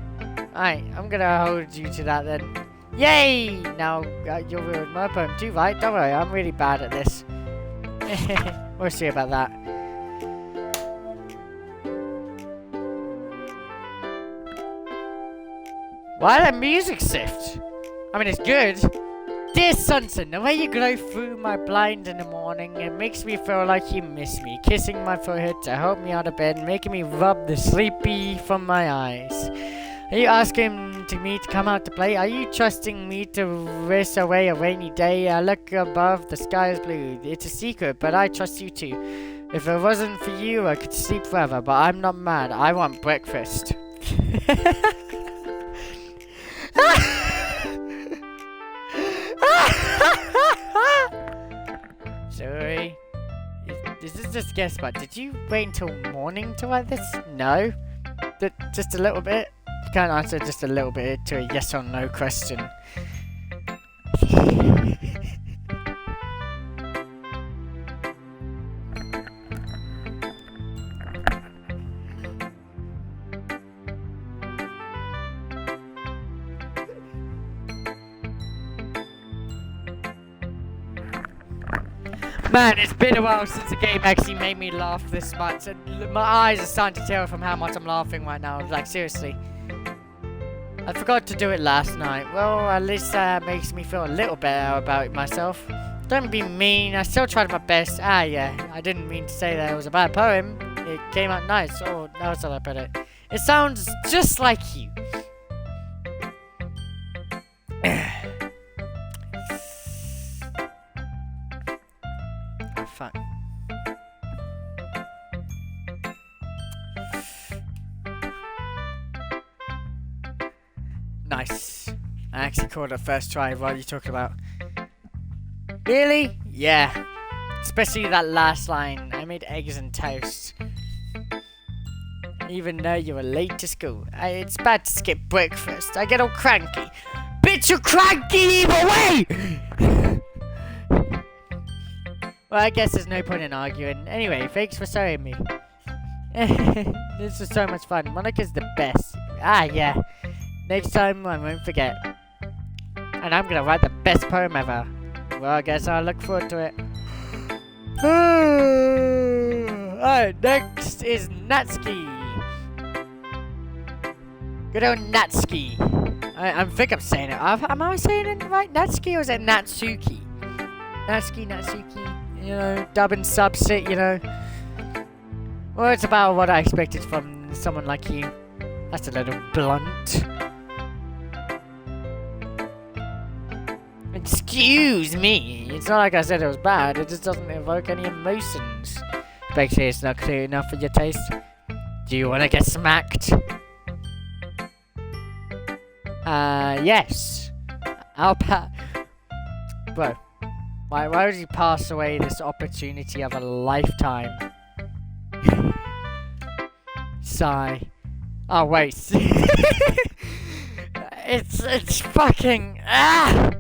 Alright, I'm gonna hold you to that then. Yay! Now, you'll ruin my poem too, right? Don't worry, I'm really bad at this. We'll see about that. Why that music shift? I mean, it's good. Dear Sunson, the way you glow through my blind in the morning, it makes me feel like you miss me. Kissing my forehead to help me out of bed, making me rub the sleepy from my eyes. Are you asking me to come out to play? Are you trusting me to race away a rainy day? I look above, the sky is blue. It's a secret, but I trust you too. If it wasn't for you, I could sleep forever, but I'm not mad. I want breakfast. Sorry. Is this just a guess, but did you wait until morning to write this? No? Just a little bit? You can't answer just a little bit to a yes or no question. Man, it's been a while since the game actually made me laugh this much, and my eyes are starting to tear from how much I'm laughing right now. Like, seriously. I forgot to do it last night. Well, at least that makes me feel a little better about myself. Don't be mean, I still tried my best. Ah, yeah, I didn't mean to say that it was a bad poem. It came out nice. Oh, that's how I put it. It sounds just like you. Fuck. Nice. I actually caught it first try. What are you talking about? Really? Yeah. Especially that last line. I made eggs and toast. Even though you were late to school. It's bad to skip breakfast. I get all cranky. Bitch, you're cranky either way! Well, I guess there's no point in arguing. Anyway, thanks for showing me. This was so much fun. Monica's the best. Ah, yeah. Next time, I won't forget. And I'm gonna write the best poem ever. Well, I guess I'll look forward to it. Alright, next is Natsuki. Good old Natsuki. I think I'm saying it. Am I saying it right? Natsuki, or is it Natsuki? Natsuki. You know, dub and subset, you know. Well, it's about what I expected from someone like you. That's a little blunt. Excuse me. It's not like I said it was bad. It just doesn't evoke any emotions. Basically, it's not clear enough for your taste. Do you want to get smacked? Yes. Bro. Why would you pass away this opportunity of a lifetime? Sigh. Oh, wait. It's fucking... Ah!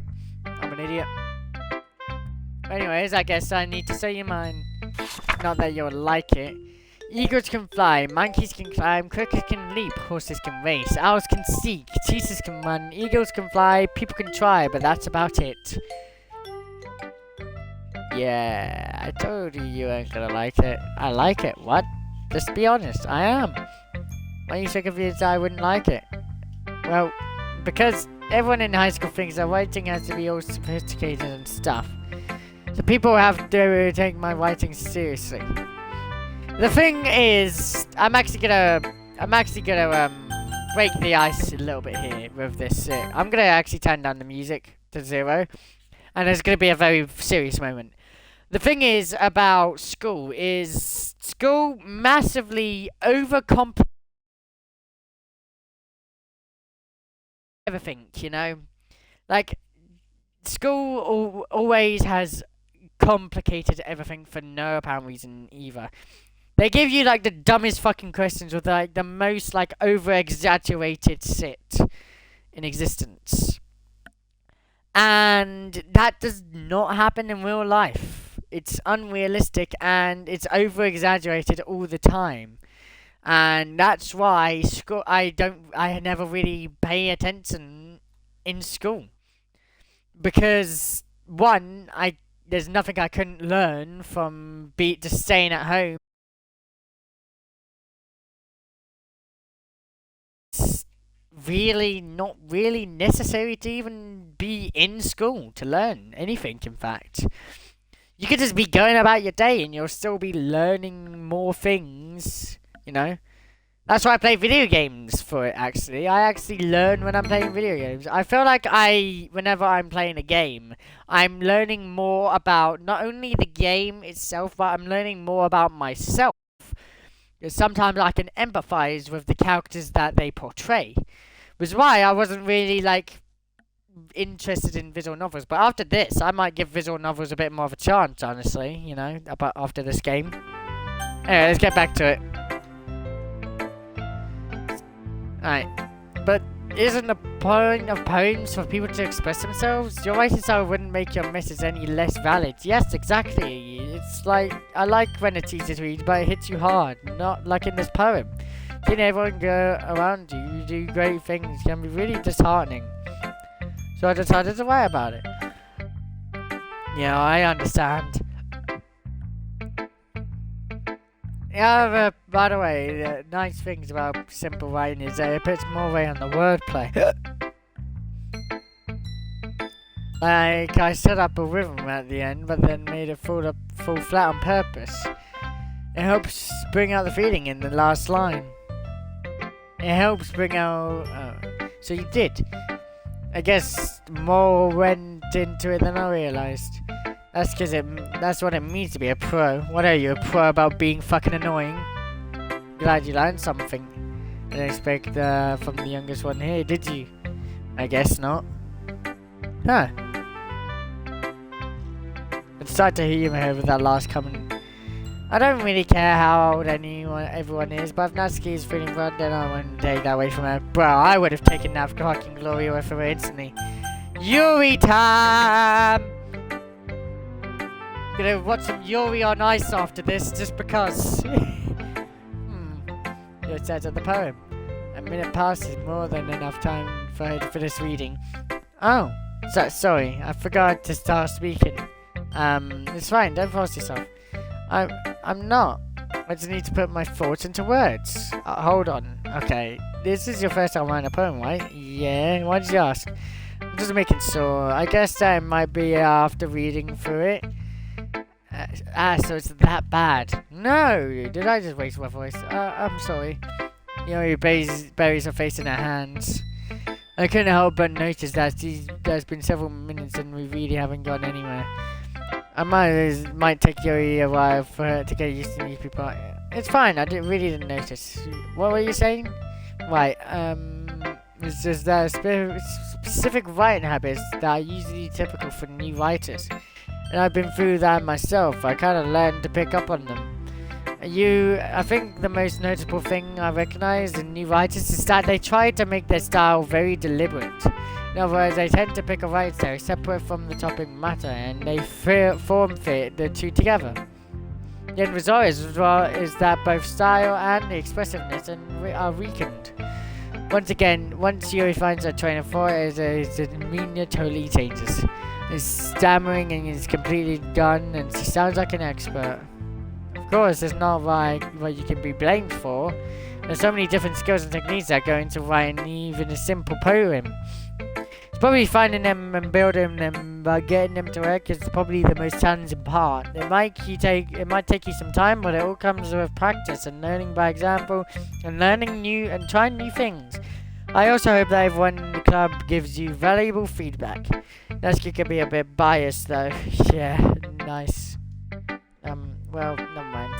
I'm an idiot. Anyways, I guess I need to say your mind. Not that you'll like it. Eagles can fly, monkeys can climb, crickets can leap, horses can race, owls can seek, cheetahs can run, eagles can fly, people can try, but that's about it. Yeah, I told you you weren't gonna like it. I like it. What? Just be honest, I am. Why are you so confused I wouldn't like it? Well, because everyone in high school thinks that writing has to be all sophisticated and stuff. So people have to take my writing seriously. The thing is, I'm actually gonna break the ice a little bit here with this. I'm gonna actually turn down the music to 0, and there's gonna be a very serious moment. The thing is about school is school massively overcomplicates everything, you know? Like, school always has complicated everything for no apparent reason either. They give you, like, the dumbest fucking questions with, like, the most, like, over-exaggerated shit in existence. And that does not happen in real life. It's unrealistic and it's over-exaggerated all the time. And that's why school, I never really pay attention in school. Because, one, there's nothing I couldn't learn from just staying at home. really not really necessary to even be in school to learn anything, in fact. You could just be going about your day and you'll still be learning more things, you know? That's why I play video games for it, actually. I actually learn when I'm playing video games. I feel like whenever I'm playing a game, I'm learning more about not only the game itself, but I'm learning more about myself. Because sometimes I can empathize with the characters that they portray. Which is why I wasn't really, like, interested in visual novels. But after this, I might give visual novels a bit more of a chance, honestly, you know, about after this game. Anyway, let's get back to it. Alright, but isn't the point of poems for people to express themselves? Your writing style wouldn't make your message any less valid. Yes, exactly. It's like, I like when it's easy to read, but it hits you hard. Not like in this poem. Seeing everyone go around you do great things can be really disheartening. So I decided to write about it. Yeah, I understand. Yeah, by the way, the nice things about simple writing is that it puts more weight on the wordplay. Like, I set up a rhythm at the end, but then made it fall flat on purpose. It helps bring out the feeling in the last line. It helps bring out... so you did. I guess more went into it than I realised. That's because that's what it means to be a pro. What are you, a pro about being fucking annoying? Glad you learned something. I didn't expect from the youngest one here, did you? I guess not. Huh. It's started to humor her with that last comment. I don't really care how old everyone is, but if Natsuki is feeling proud, then I won't take that away from her. Bro, I would have taken that fucking glory away from her instantly. Yuri time! Gonna watch some Yuri on Ice after this, just because. It says at the poem. A minute passes, more than enough time for her to finish reading. Oh, sorry, I forgot to start speaking. It's fine, don't force yourself. I'm not. I just need to put my thoughts into words. Hold on. Okay, this is your first time writing a poem, right? Yeah, why did you ask? I'm just making sure. I guess that might be after reading through it. So it's that bad. No! Did I just waste my voice? I'm sorry. Yuri buries her face in her hands. I couldn't help but notice that there's been several minutes and we really haven't gone anywhere. I might take Yuri a while for her to get used to these people. It's fine, I really didn't notice. What were you saying? Right, it's just that specific writing habits that are usually typical for new writers. And I've been through that myself. I kind of learned to pick up on them. I think the most noticeable thing I recognize in new writers is that they try to make their style very deliberate. In other words, they tend to pick a writing style separate from the topic matter, and they form fit the two together. The end result is that both style and the expressiveness are weakened. Once Yuri finds her train of thought, his demeanor totally changes. His stammering and is completely done, and she sounds like an expert. Of course, it's not what you can be blamed for. There's so many different skills and techniques that go into writing even a simple poem. It's probably finding them and building them, but getting them to work is probably the most challenging part. It might take you some time, but it all comes with practice and learning by example, and trying new things. I also hope that everyone in the club gives you valuable feedback. Natsuki can be a bit biased though. Yeah, nice. Well, never mind.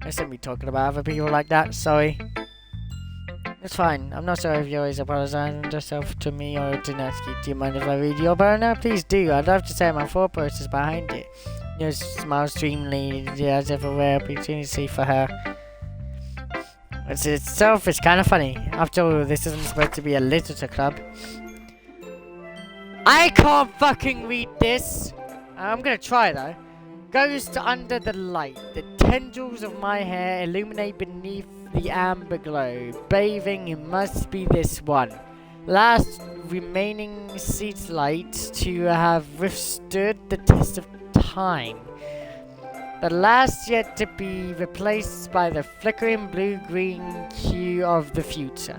I shouldn't be talking about other people like that, sorry. It's fine. I'm not sorry if you always apologize yourself to me or to Natsuki. Do you mind if I read your bio now? Please do. I'd love to say my thought process behind it. Your smile dreamily as if a rare opportunity for her. Itself is kind of funny. After all, this isn't supposed to be a literature club. I can't fucking read this. I'm gonna try though. Goes to under the light. The tendrils of my hair illuminate beneath the amber glow. Bathing, it must be this one. Last remaining seat light to have withstood the test of time. The last yet to be replaced by the flickering blue-green hue of the future.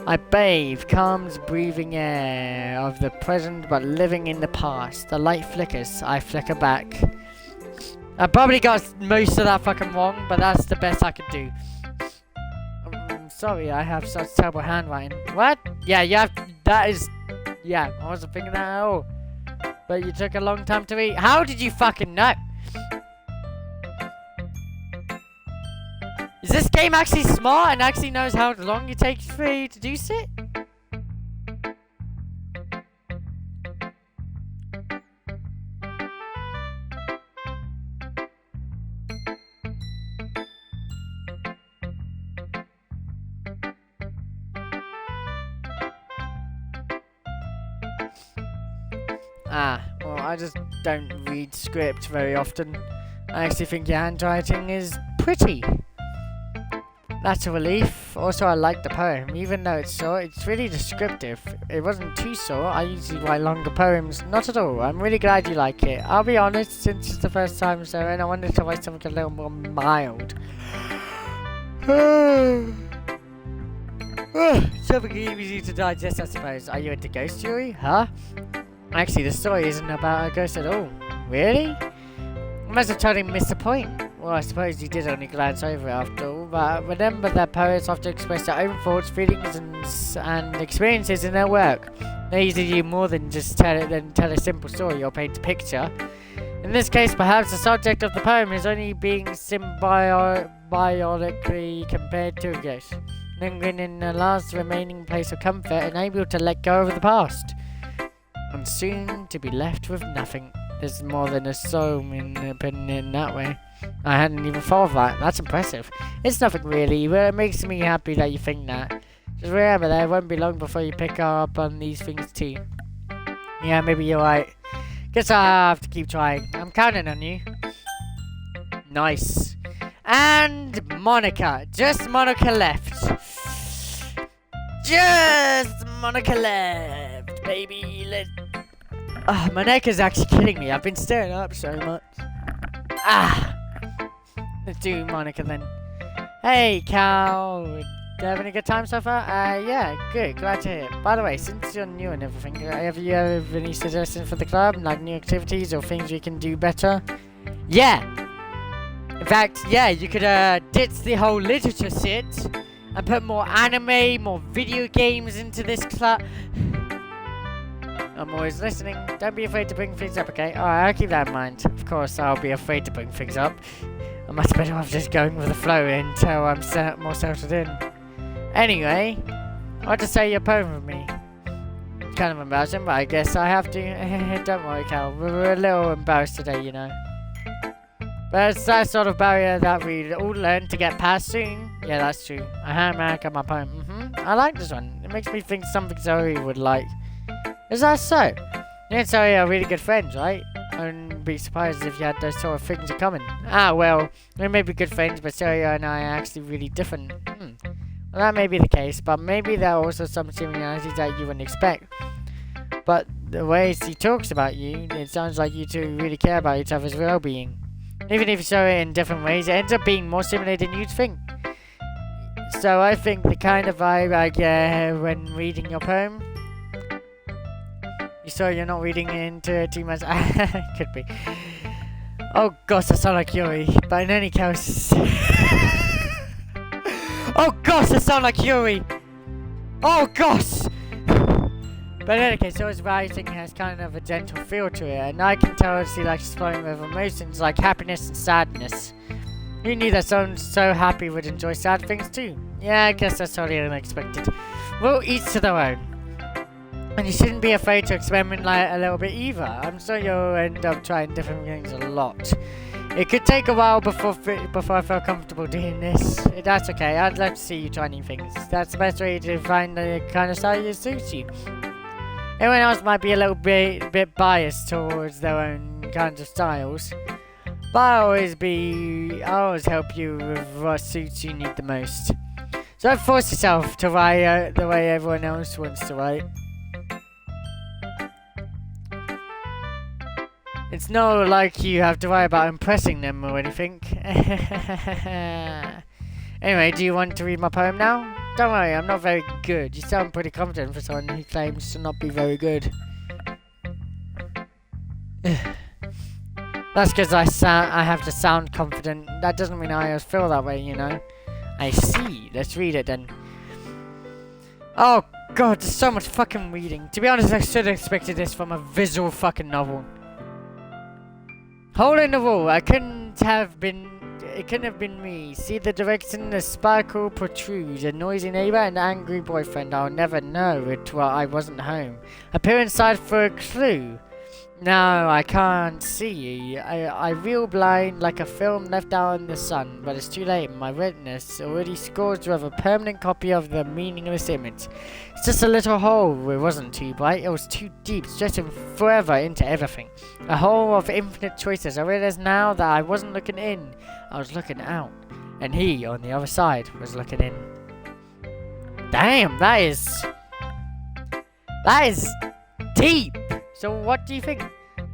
I bathe, calms breathing air of the present but living in the past. The light flickers, I flicker back. I probably got most of that fucking wrong, but that's the best I could do. I'm sorry, I have such terrible handwriting. What? Yeah, you have. That is. Yeah, I wasn't thinking that at all. But you took a long time to read. How did you fucking know? Is this game actually smart and actually knows how long it takes for you to do shit? Well, I just don't read script very often. I actually think your handwriting is pretty. That's a relief. Also, I like the poem. Even though it's short, it's really descriptive. It wasn't too short. I usually write longer poems. Not at all. I'm really glad you like it. I'll be honest, since it's the first time, so and I wanted to write something a little more mild. Something easy to digest, I suppose. Are you into ghost story? Huh? Actually, the story isn't about a ghost at all. Really? I must have totally missed the point. Well, I suppose you did only glance over it after all, but remember that poets often express their own thoughts, feelings, and experiences in their work. They usually do more than just tell a simple story or paint a picture. In this case, perhaps the subject of the poem is only being symbolically compared to a ghost, lingering in the last remaining place of comfort and able to let go of the past, and soon to be left with nothing. There's more than a soul in putting it in that way. I hadn't even thought of that. That's impressive. It's nothing really, but it makes me happy that you think that. Just remember that it won't be long before you pick up on these things too. Yeah, maybe you're right. Guess I have to keep trying. I'm counting on you. Nice. And Monica. Just Monica left. Just Monica left, baby. My neck is actually killing me. I've been staring up so much. Let's do Monica then. Hey, Cal. Having a good time so far? Yeah, good. Glad to hear. By the way, since you're new and everything, have you any suggestions for the club? Like new activities or things we can do better? Yeah. In fact, yeah, you could ditch the whole literature shit and put more anime, more video games into this club. I'm always listening. Don't be afraid to bring things up, okay? Alright, I'll keep that in mind. Of course, I'll be afraid to bring things up. I'm much better off just going with the flow until I'm more settled in. Anyway, I want to say your poem with me. It's kind of embarrassing, but I guess I have to. Don't worry, Cal. We're a little embarrassed today, you know. But it's that sort of barrier that we all learn to get past soon. Yeah, that's true. I handmark on my poem. I like this one. It makes me think something Zoe would like. Is that so? You and Zoe are really good friends, right? I wouldn't be surprised if you had those sort of things in common. Well, we may be good friends, but Zoe and I are actually really different. Well, that may be the case, but maybe there are also some similarities that you wouldn't expect. But the way she talks about you, it sounds like you two really care about each other's well-being. Even if you show it in different ways, it ends up being more similar than you'd think. So I think the kind of vibe I get when reading your poem. You sure you're not reading into it too much? Could be. Oh gosh, I sound like Yuri. But in any case... Oh gosh, I sound like Yuri! Oh gosh! But in any case, Zoe's writing has kind of a gentle feel to it, and I can tell she likes exploring with emotions like happiness and sadness. Who knew that someone so happy would enjoy sad things too? Yeah, I guess that's totally unexpected. Well, each to their own. And you shouldn't be afraid to experiment like a little bit either. I'm sure you'll end up trying different things a lot. It could take a while before I feel comfortable doing this. That's okay, I'd love to see you try new things. That's the best way to find the kind of style that suits you. Everyone else might be a little bit biased towards their own kinds of styles. But I'll always help you with what suits you need the most. So don't force yourself to write the way everyone else wants to write. It's not like you have to worry about impressing them or anything. Anyway, do you want to read my poem now? Don't worry, I'm not very good. You sound pretty confident for someone who claims to not be very good. That's because I have to sound confident. That doesn't mean I always feel that way, you know. I see. Let's read it then. Oh god, there's so much fucking reading. To be honest, I should have expected this from a visual fucking novel. Hole in the wall. It couldn't have been me. See the direction the sparkle protrudes. A noisy neighbor and an angry boyfriend. I'll never know it while I wasn't home. Appear inside for a clue. No, I can't see you. I reel blind like a film left out in the sun, but it's too late. My witness already scored with a permanent copy of the meaningless image. It's just a little hole. It wasn't too bright. It was too deep, stretching forever into everything. A hole of infinite choices. I realize now that I wasn't looking in. I was looking out. And he, on the other side, was looking in. Damn, that is deep. So what do you think?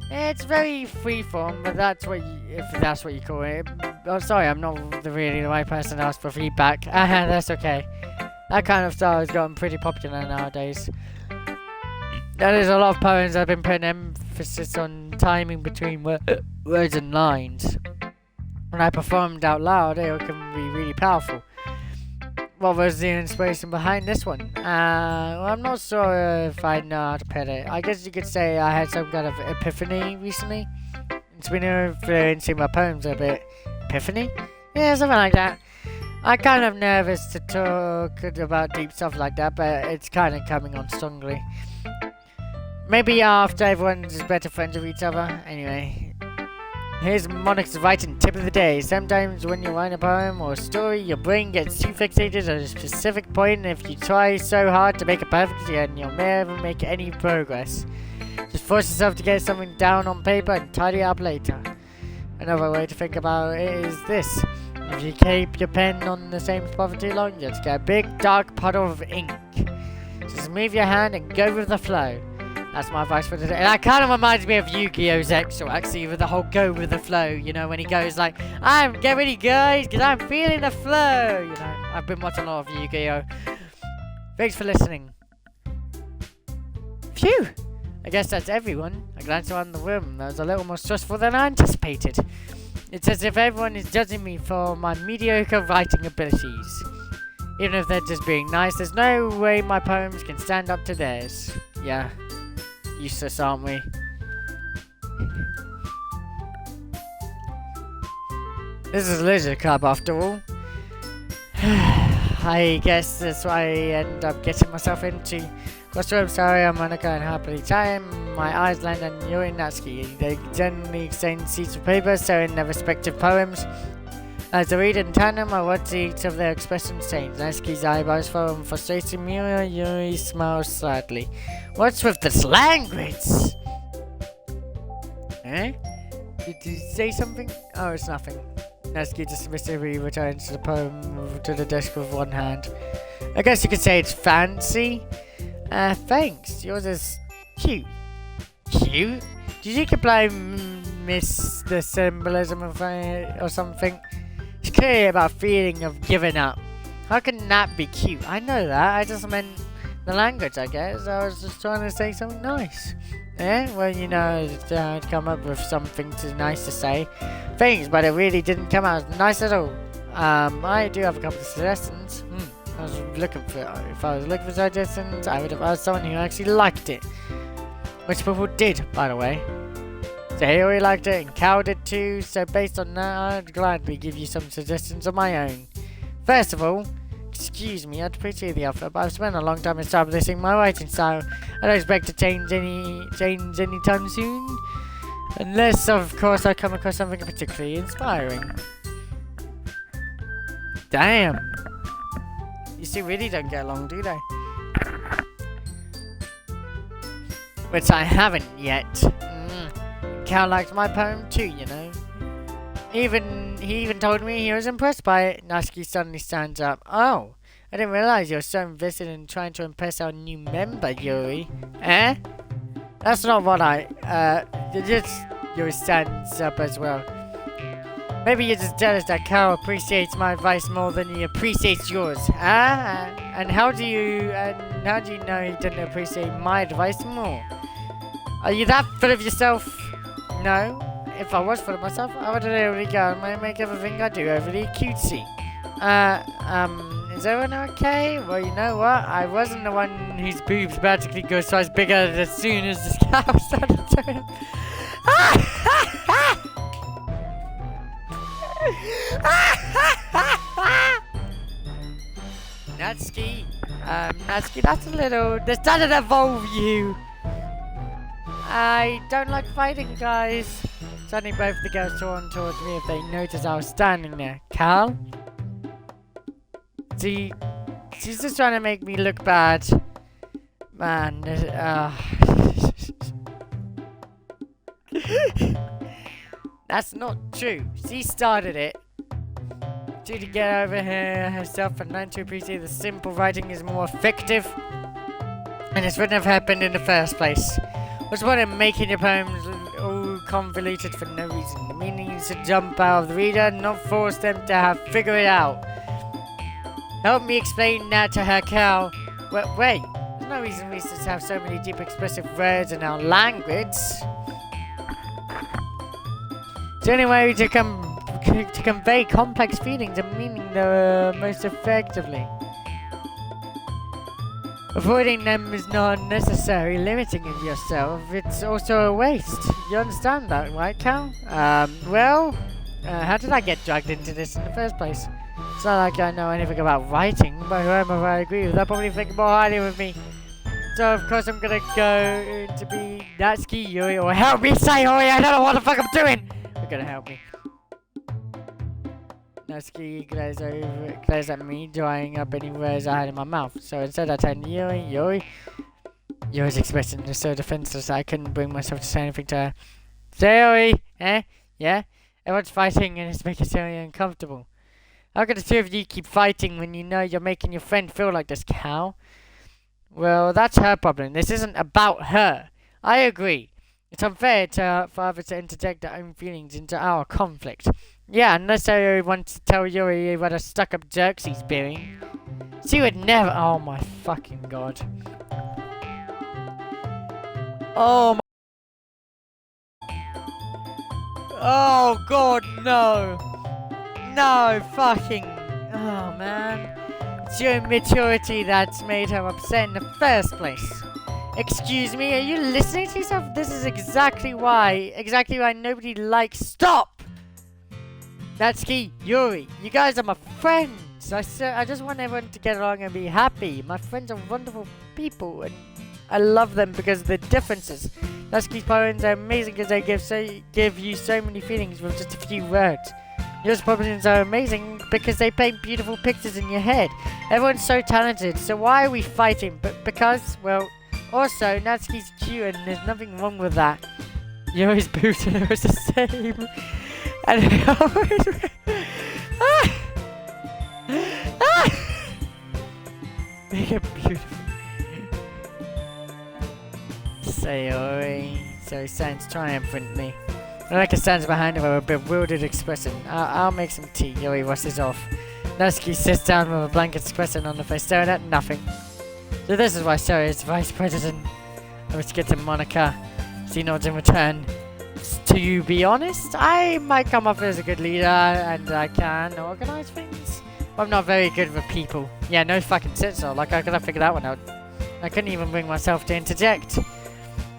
It's very freeform, but that's what if that's what you call it. Oh, sorry, I'm not really the right person to ask for feedback. That's okay. That kind of style has gotten pretty popular nowadays. There's a lot of poems that have been putting emphasis on timing between words and lines. When I performed out loud, it can be really powerful. What was the inspiration behind this one? Well, I'm not sure if I know how to put it. I guess you could say I had some kind of epiphany recently. It's been influencing my poems a bit. Epiphany? Yeah, something like that. I'm kind of nervous to talk about deep stuff like that, but it's kind of coming on strongly. Maybe after everyone's better friends with each other. Anyway. Here's Monarch's writing tip of the day. Sometimes when you write a poem or a story, your brain gets too fixated on a specific point, and if you try so hard to make it perfect, you'll never make any progress. Just force yourself to get something down on paper and tidy it up later. Another way to think about it is this. If you keep your pen on the same spot for too long, you'll just get a big dark puddle of ink. Just move your hand and go with the flow. That's my advice for today. That kind of reminds me of Yu-Gi-Oh's Exo, actually, with the whole go with the flow, you know, when he goes like, get ready guys, because I'm feeling the flow, you know. I've been watching a lot of Yu-Gi-Oh. Thanks for listening. Phew! I guess that's everyone. I glanced around the room. That was a little more stressful than I anticipated. It's as if everyone is judging me for my mediocre writing abilities. Even if they're just being nice, there's no way my poems can stand up to theirs. Yeah. Useless, aren't we? This is Lizard Club after all. I guess that's what I end up getting myself into. Crossroads, sorry, I'm Monica and happily time. My eyes land on Yuri and Natsuki. They generally exchange sheets of paper, sharing their respective poems. As I read in tandem, I watch each of their expressions change. Natsuki's eyebrows fall on frustration. Yuri smiles slightly. What's with this language? Eh? Did you say something? Oh, it's nothing. Natsuki dismissively returns to the poem to the desk with one hand. I guess you could say it's fancy. Thanks. Yours is cute. Cute? Did you comply miss the symbolism of or something? It's clear about feeling of giving up. How can that be cute? I know that. I just meant the language, I guess. I was just trying to say something nice. Yeah? Well, you know, I'd come up with something nice to say. Thanks, but it really didn't come out nice at all. I do have a couple of suggestions. If I was looking for suggestions, I would have asked someone who actually liked it. Which people did, by the way. So Hiyori liked it and Cal did too, so based on that, I'd gladly give you some suggestions of my own. First of all, excuse me, I'd appreciate the offer, but I've spent a long time establishing my writing style. I don't expect to change anytime soon. Unless, of course, I come across something particularly inspiring. Damn! You two really don't get along, do they? Which I haven't yet. Cal liked my poem too, you know. He even told me he was impressed by it. Natsuki suddenly stands up. Oh, I didn't realize you were so invested in trying to impress our new member, Yuri. Eh? That's not what Yuri stands up as well. Maybe you're just jealous that Carl appreciates my advice more than he appreciates yours. And how do you know he didn't appreciate my advice more? Are you that full of yourself? No. If I was full of myself, I would only go and make everything I do overly cutesy. Is everyone okay? Well, you know what? I wasn't the one whose boobs practically go size bigger as soon as the cow started turning. Natsuki, that's a little. This doesn't involve you. I don't like fighting, guys. Suddenly, both the girls turned towards me if they noticed I was standing there. Cal? See, she's just trying to make me look bad. Man, that's not true. She started it. Due to get over herself and learn to appreciate the simple writing is more effective. And this wouldn't have happened in the first place. What's the point of making your poems all convoluted for no reason? The meaning should jump out of the reader, not force them to figure it out. Help me explain that to her, Cal. Wait, there's no reason we should have so many deep expressive words in our language. It's the only way to convey complex feelings and meaning most effectively. Avoiding them is not necessary. Limiting of yourself, it's also a waste. You understand that, right, Cal? How did I get dragged into this in the first place? It's not like I know anything about writing, but whoever I agree with, they'll probably think more highly of me. So, of course, I'm gonna go to be Natsuki, Yuri, or help me, Sayori! I don't know what the fuck I'm doing! You're gonna help me. Natsuki glares at me, drying up any words I had in my mouth. So instead I turned to Yuri. Yuri's expression is so defenseless I couldn't bring myself to say anything to her. Sayori! Yeah? Everyone's fighting and it's making Sayori uncomfortable. How can the two of you keep fighting when you know you're making your friend feel like this, Cal? Well, that's her problem. This isn't about her. I agree. It's unfair for others to interject their own feelings into our conflict. Yeah, unless Sayori wants to tell Yuri what a stuck-up jerk she's being. She would never. Oh my fucking god. Oh my. Oh god, no. No, fucking. Oh man. It's your immaturity that's made her upset in the first place. Excuse me, are you listening to yourself? This is exactly why nobody likes. Stop! Natsuki, Yuri, you guys are my friends. I just want everyone to get along and be happy. My friends are wonderful people, and I love them because of the differences. Natsuki's poems are amazing because they give you so many feelings with just a few words. Yours poems are amazing because they paint beautiful pictures in your head. Everyone's so talented, so why are we fighting? Because, well, also, Natsuki's cute and there's nothing wrong with that. Yuri's boobs are the same. And make it beautiful. Sayori. So stands triumphantly. Rebecca stands behind her with a bewildered expression. I'll make some tea. Yuri rushes off. Natsuki sits down with a blank expression on her face, staring at nothing. So this is why Sayori is vice president. I must get to Monica. She nods in return. To be honest, I might come off as a good leader and I can organize things. But I'm not very good with people. Yeah, no fucking sense though. Like, I could have figured that one out. I couldn't even bring myself to interject.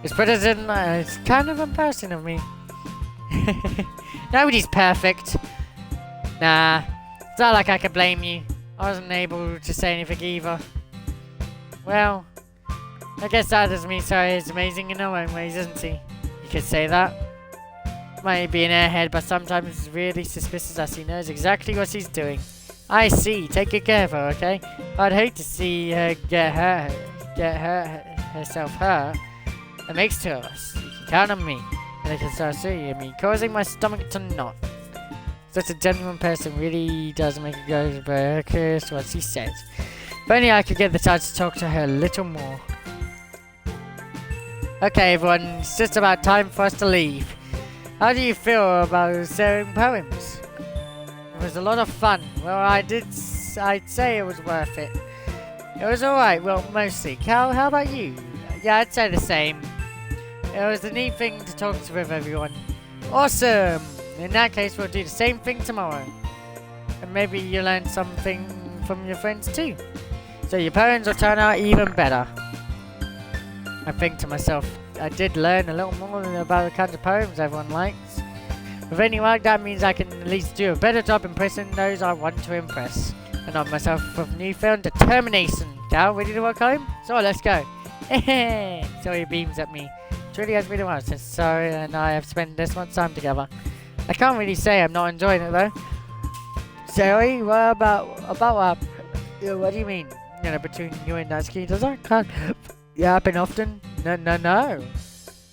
As president, it's kind of embarrassing of me. Nobody's perfect. Nah, it's not like I could blame you. I wasn't able to say anything either. Well, I guess that doesn't mean Sayori is amazing in her own ways, isn't she? You could say that. Might be an airhead, but sometimes really suspicious as she knows exactly what she's doing. I see. Take good care of her, okay? I'd hate to see her get herself hurt. That makes two of us. You can count on me. And I can start seeing me, causing my stomach to knot. Such a genuine person really does make it go very curious what she says. If only I could get the chance to talk to her a little more. Okay, everyone, it's just about time for us to leave. How do you feel about sharing poems? was a lot of fun. Well, I'd say it was worth it. It was alright, well, mostly. Cal, how about you? Yeah, I'd say the same. It was a neat thing to talk to with everyone. Awesome! In that case, we'll do the same thing tomorrow. And maybe you learn something from your friends too. So your poems will turn out even better. I think to myself, I did learn a little more about the kinds of poems everyone likes. With any luck, that means I can at least do a better job impressing those I want to impress. And on myself with newfound determination. Cal, ready to walk home? So let's go. So he beams at me. It really has been a while since Zoe and I have spent this much time together. I can't really say I'm not enjoying it though. Zoe, what about what? What do you mean? You know, between you and Natsuki, does that can't happen often? No.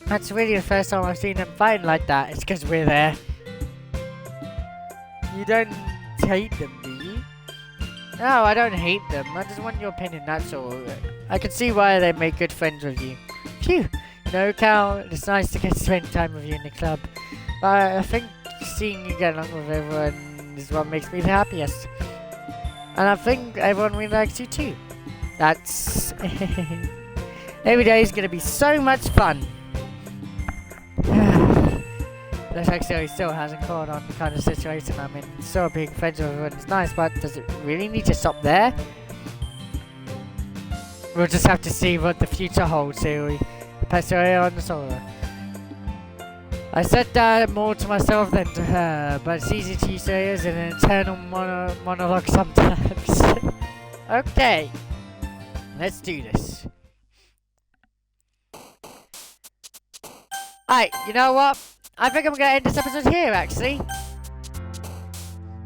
That's really the first time I've seen them fighting like that. It's because we're there. You don't hate them, do you? No, I don't hate them. I just want your opinion, that's all. I can see why they make good friends with you. Phew! No, Cal, it's nice to get to spend time with you in the club. But I think seeing you get along with everyone is what makes me the happiest. And I think everyone really likes you too. That's... Every day is going to be so much fun. Looks like Zoe still hasn't caught on the kind of situation I'm in. So being friends with everyone is nice, but does it really need to stop there? We'll just have to see what the future holds, Zoe. Passeria on the solar. I said that more to myself than to her, but it's easy to say as an internal monologue sometimes. Okay, let's do this. Alright, you know what? I think I'm gonna end this episode here, actually.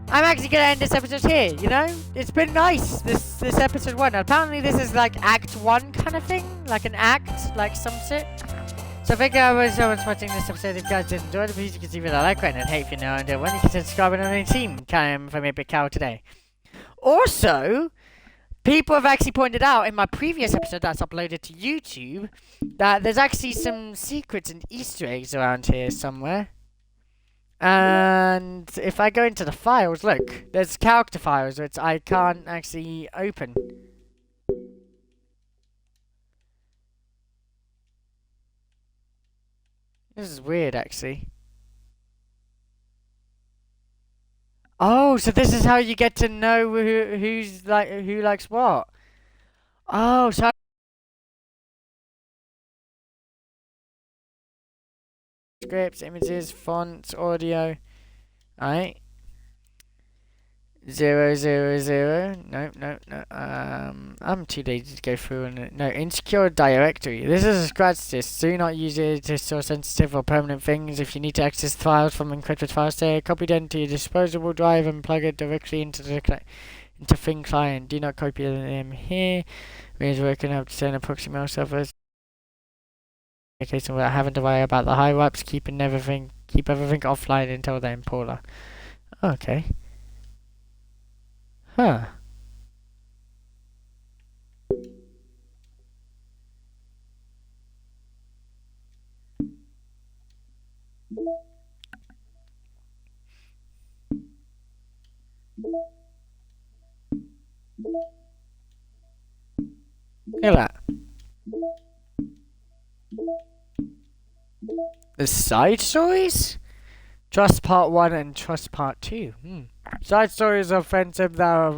I'm actually gonna end this episode here, you know? It's been nice, this episode 1. Apparently this is like Act 1 kind of thing. Like an act, like some shit. So thank you everyone so much for watching this episode. If you guys did enjoy it, please you can see what I like, and hate if you know, and when you can subscribe and on any team. Came from a big cow today. Also, people have actually pointed out in my previous episode that's uploaded to YouTube that there's actually some secrets and Easter eggs around here somewhere. And if I go into the files, look, there's character files which I can't actually open. This is weird, actually. Oh, so this is how you get to know who likes what. Oh, so scripts, images, fonts, audio. Alright. 000. No. I'm too lazy to go through and no, insecure directory. This is a scratch disk. Do not use it to store sensitive or permanent things. If you need to access files from encrypted files, copy them to your disposable drive and plug it directly into the thing client. Do not copy them here. We're working up to send a proxy mail servers. Okay, so we're having to worry about the higher ups keep everything offline until they're in Paula. Okay. Huh. Look at that. The side stories? Trust Part 1 and Trust Part 2. Side stories are offensive that are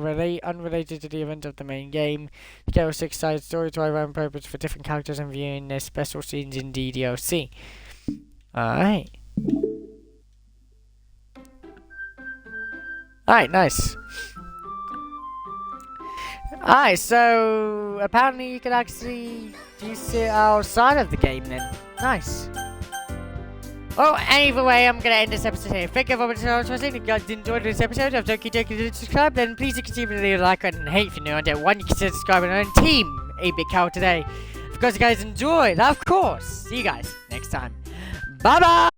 unrelated to the event of the main game. There are 6 side stories to run purpose for different characters and viewing their special scenes in DDLC. Alright. Alright, nice. Alright, so apparently you can actually use it outside of the game then. Nice. Well, either way, I'm going to end this episode here. Thank you very much for watching. If you guys did enjoy this episode of Doki Doki, did subscribe, then please consider leaving a like and hate if you know. And one, you consider subscribing and team 8-Bit Cow today. Of course, you guys enjoyed, of course. See you guys next time. Bye-bye!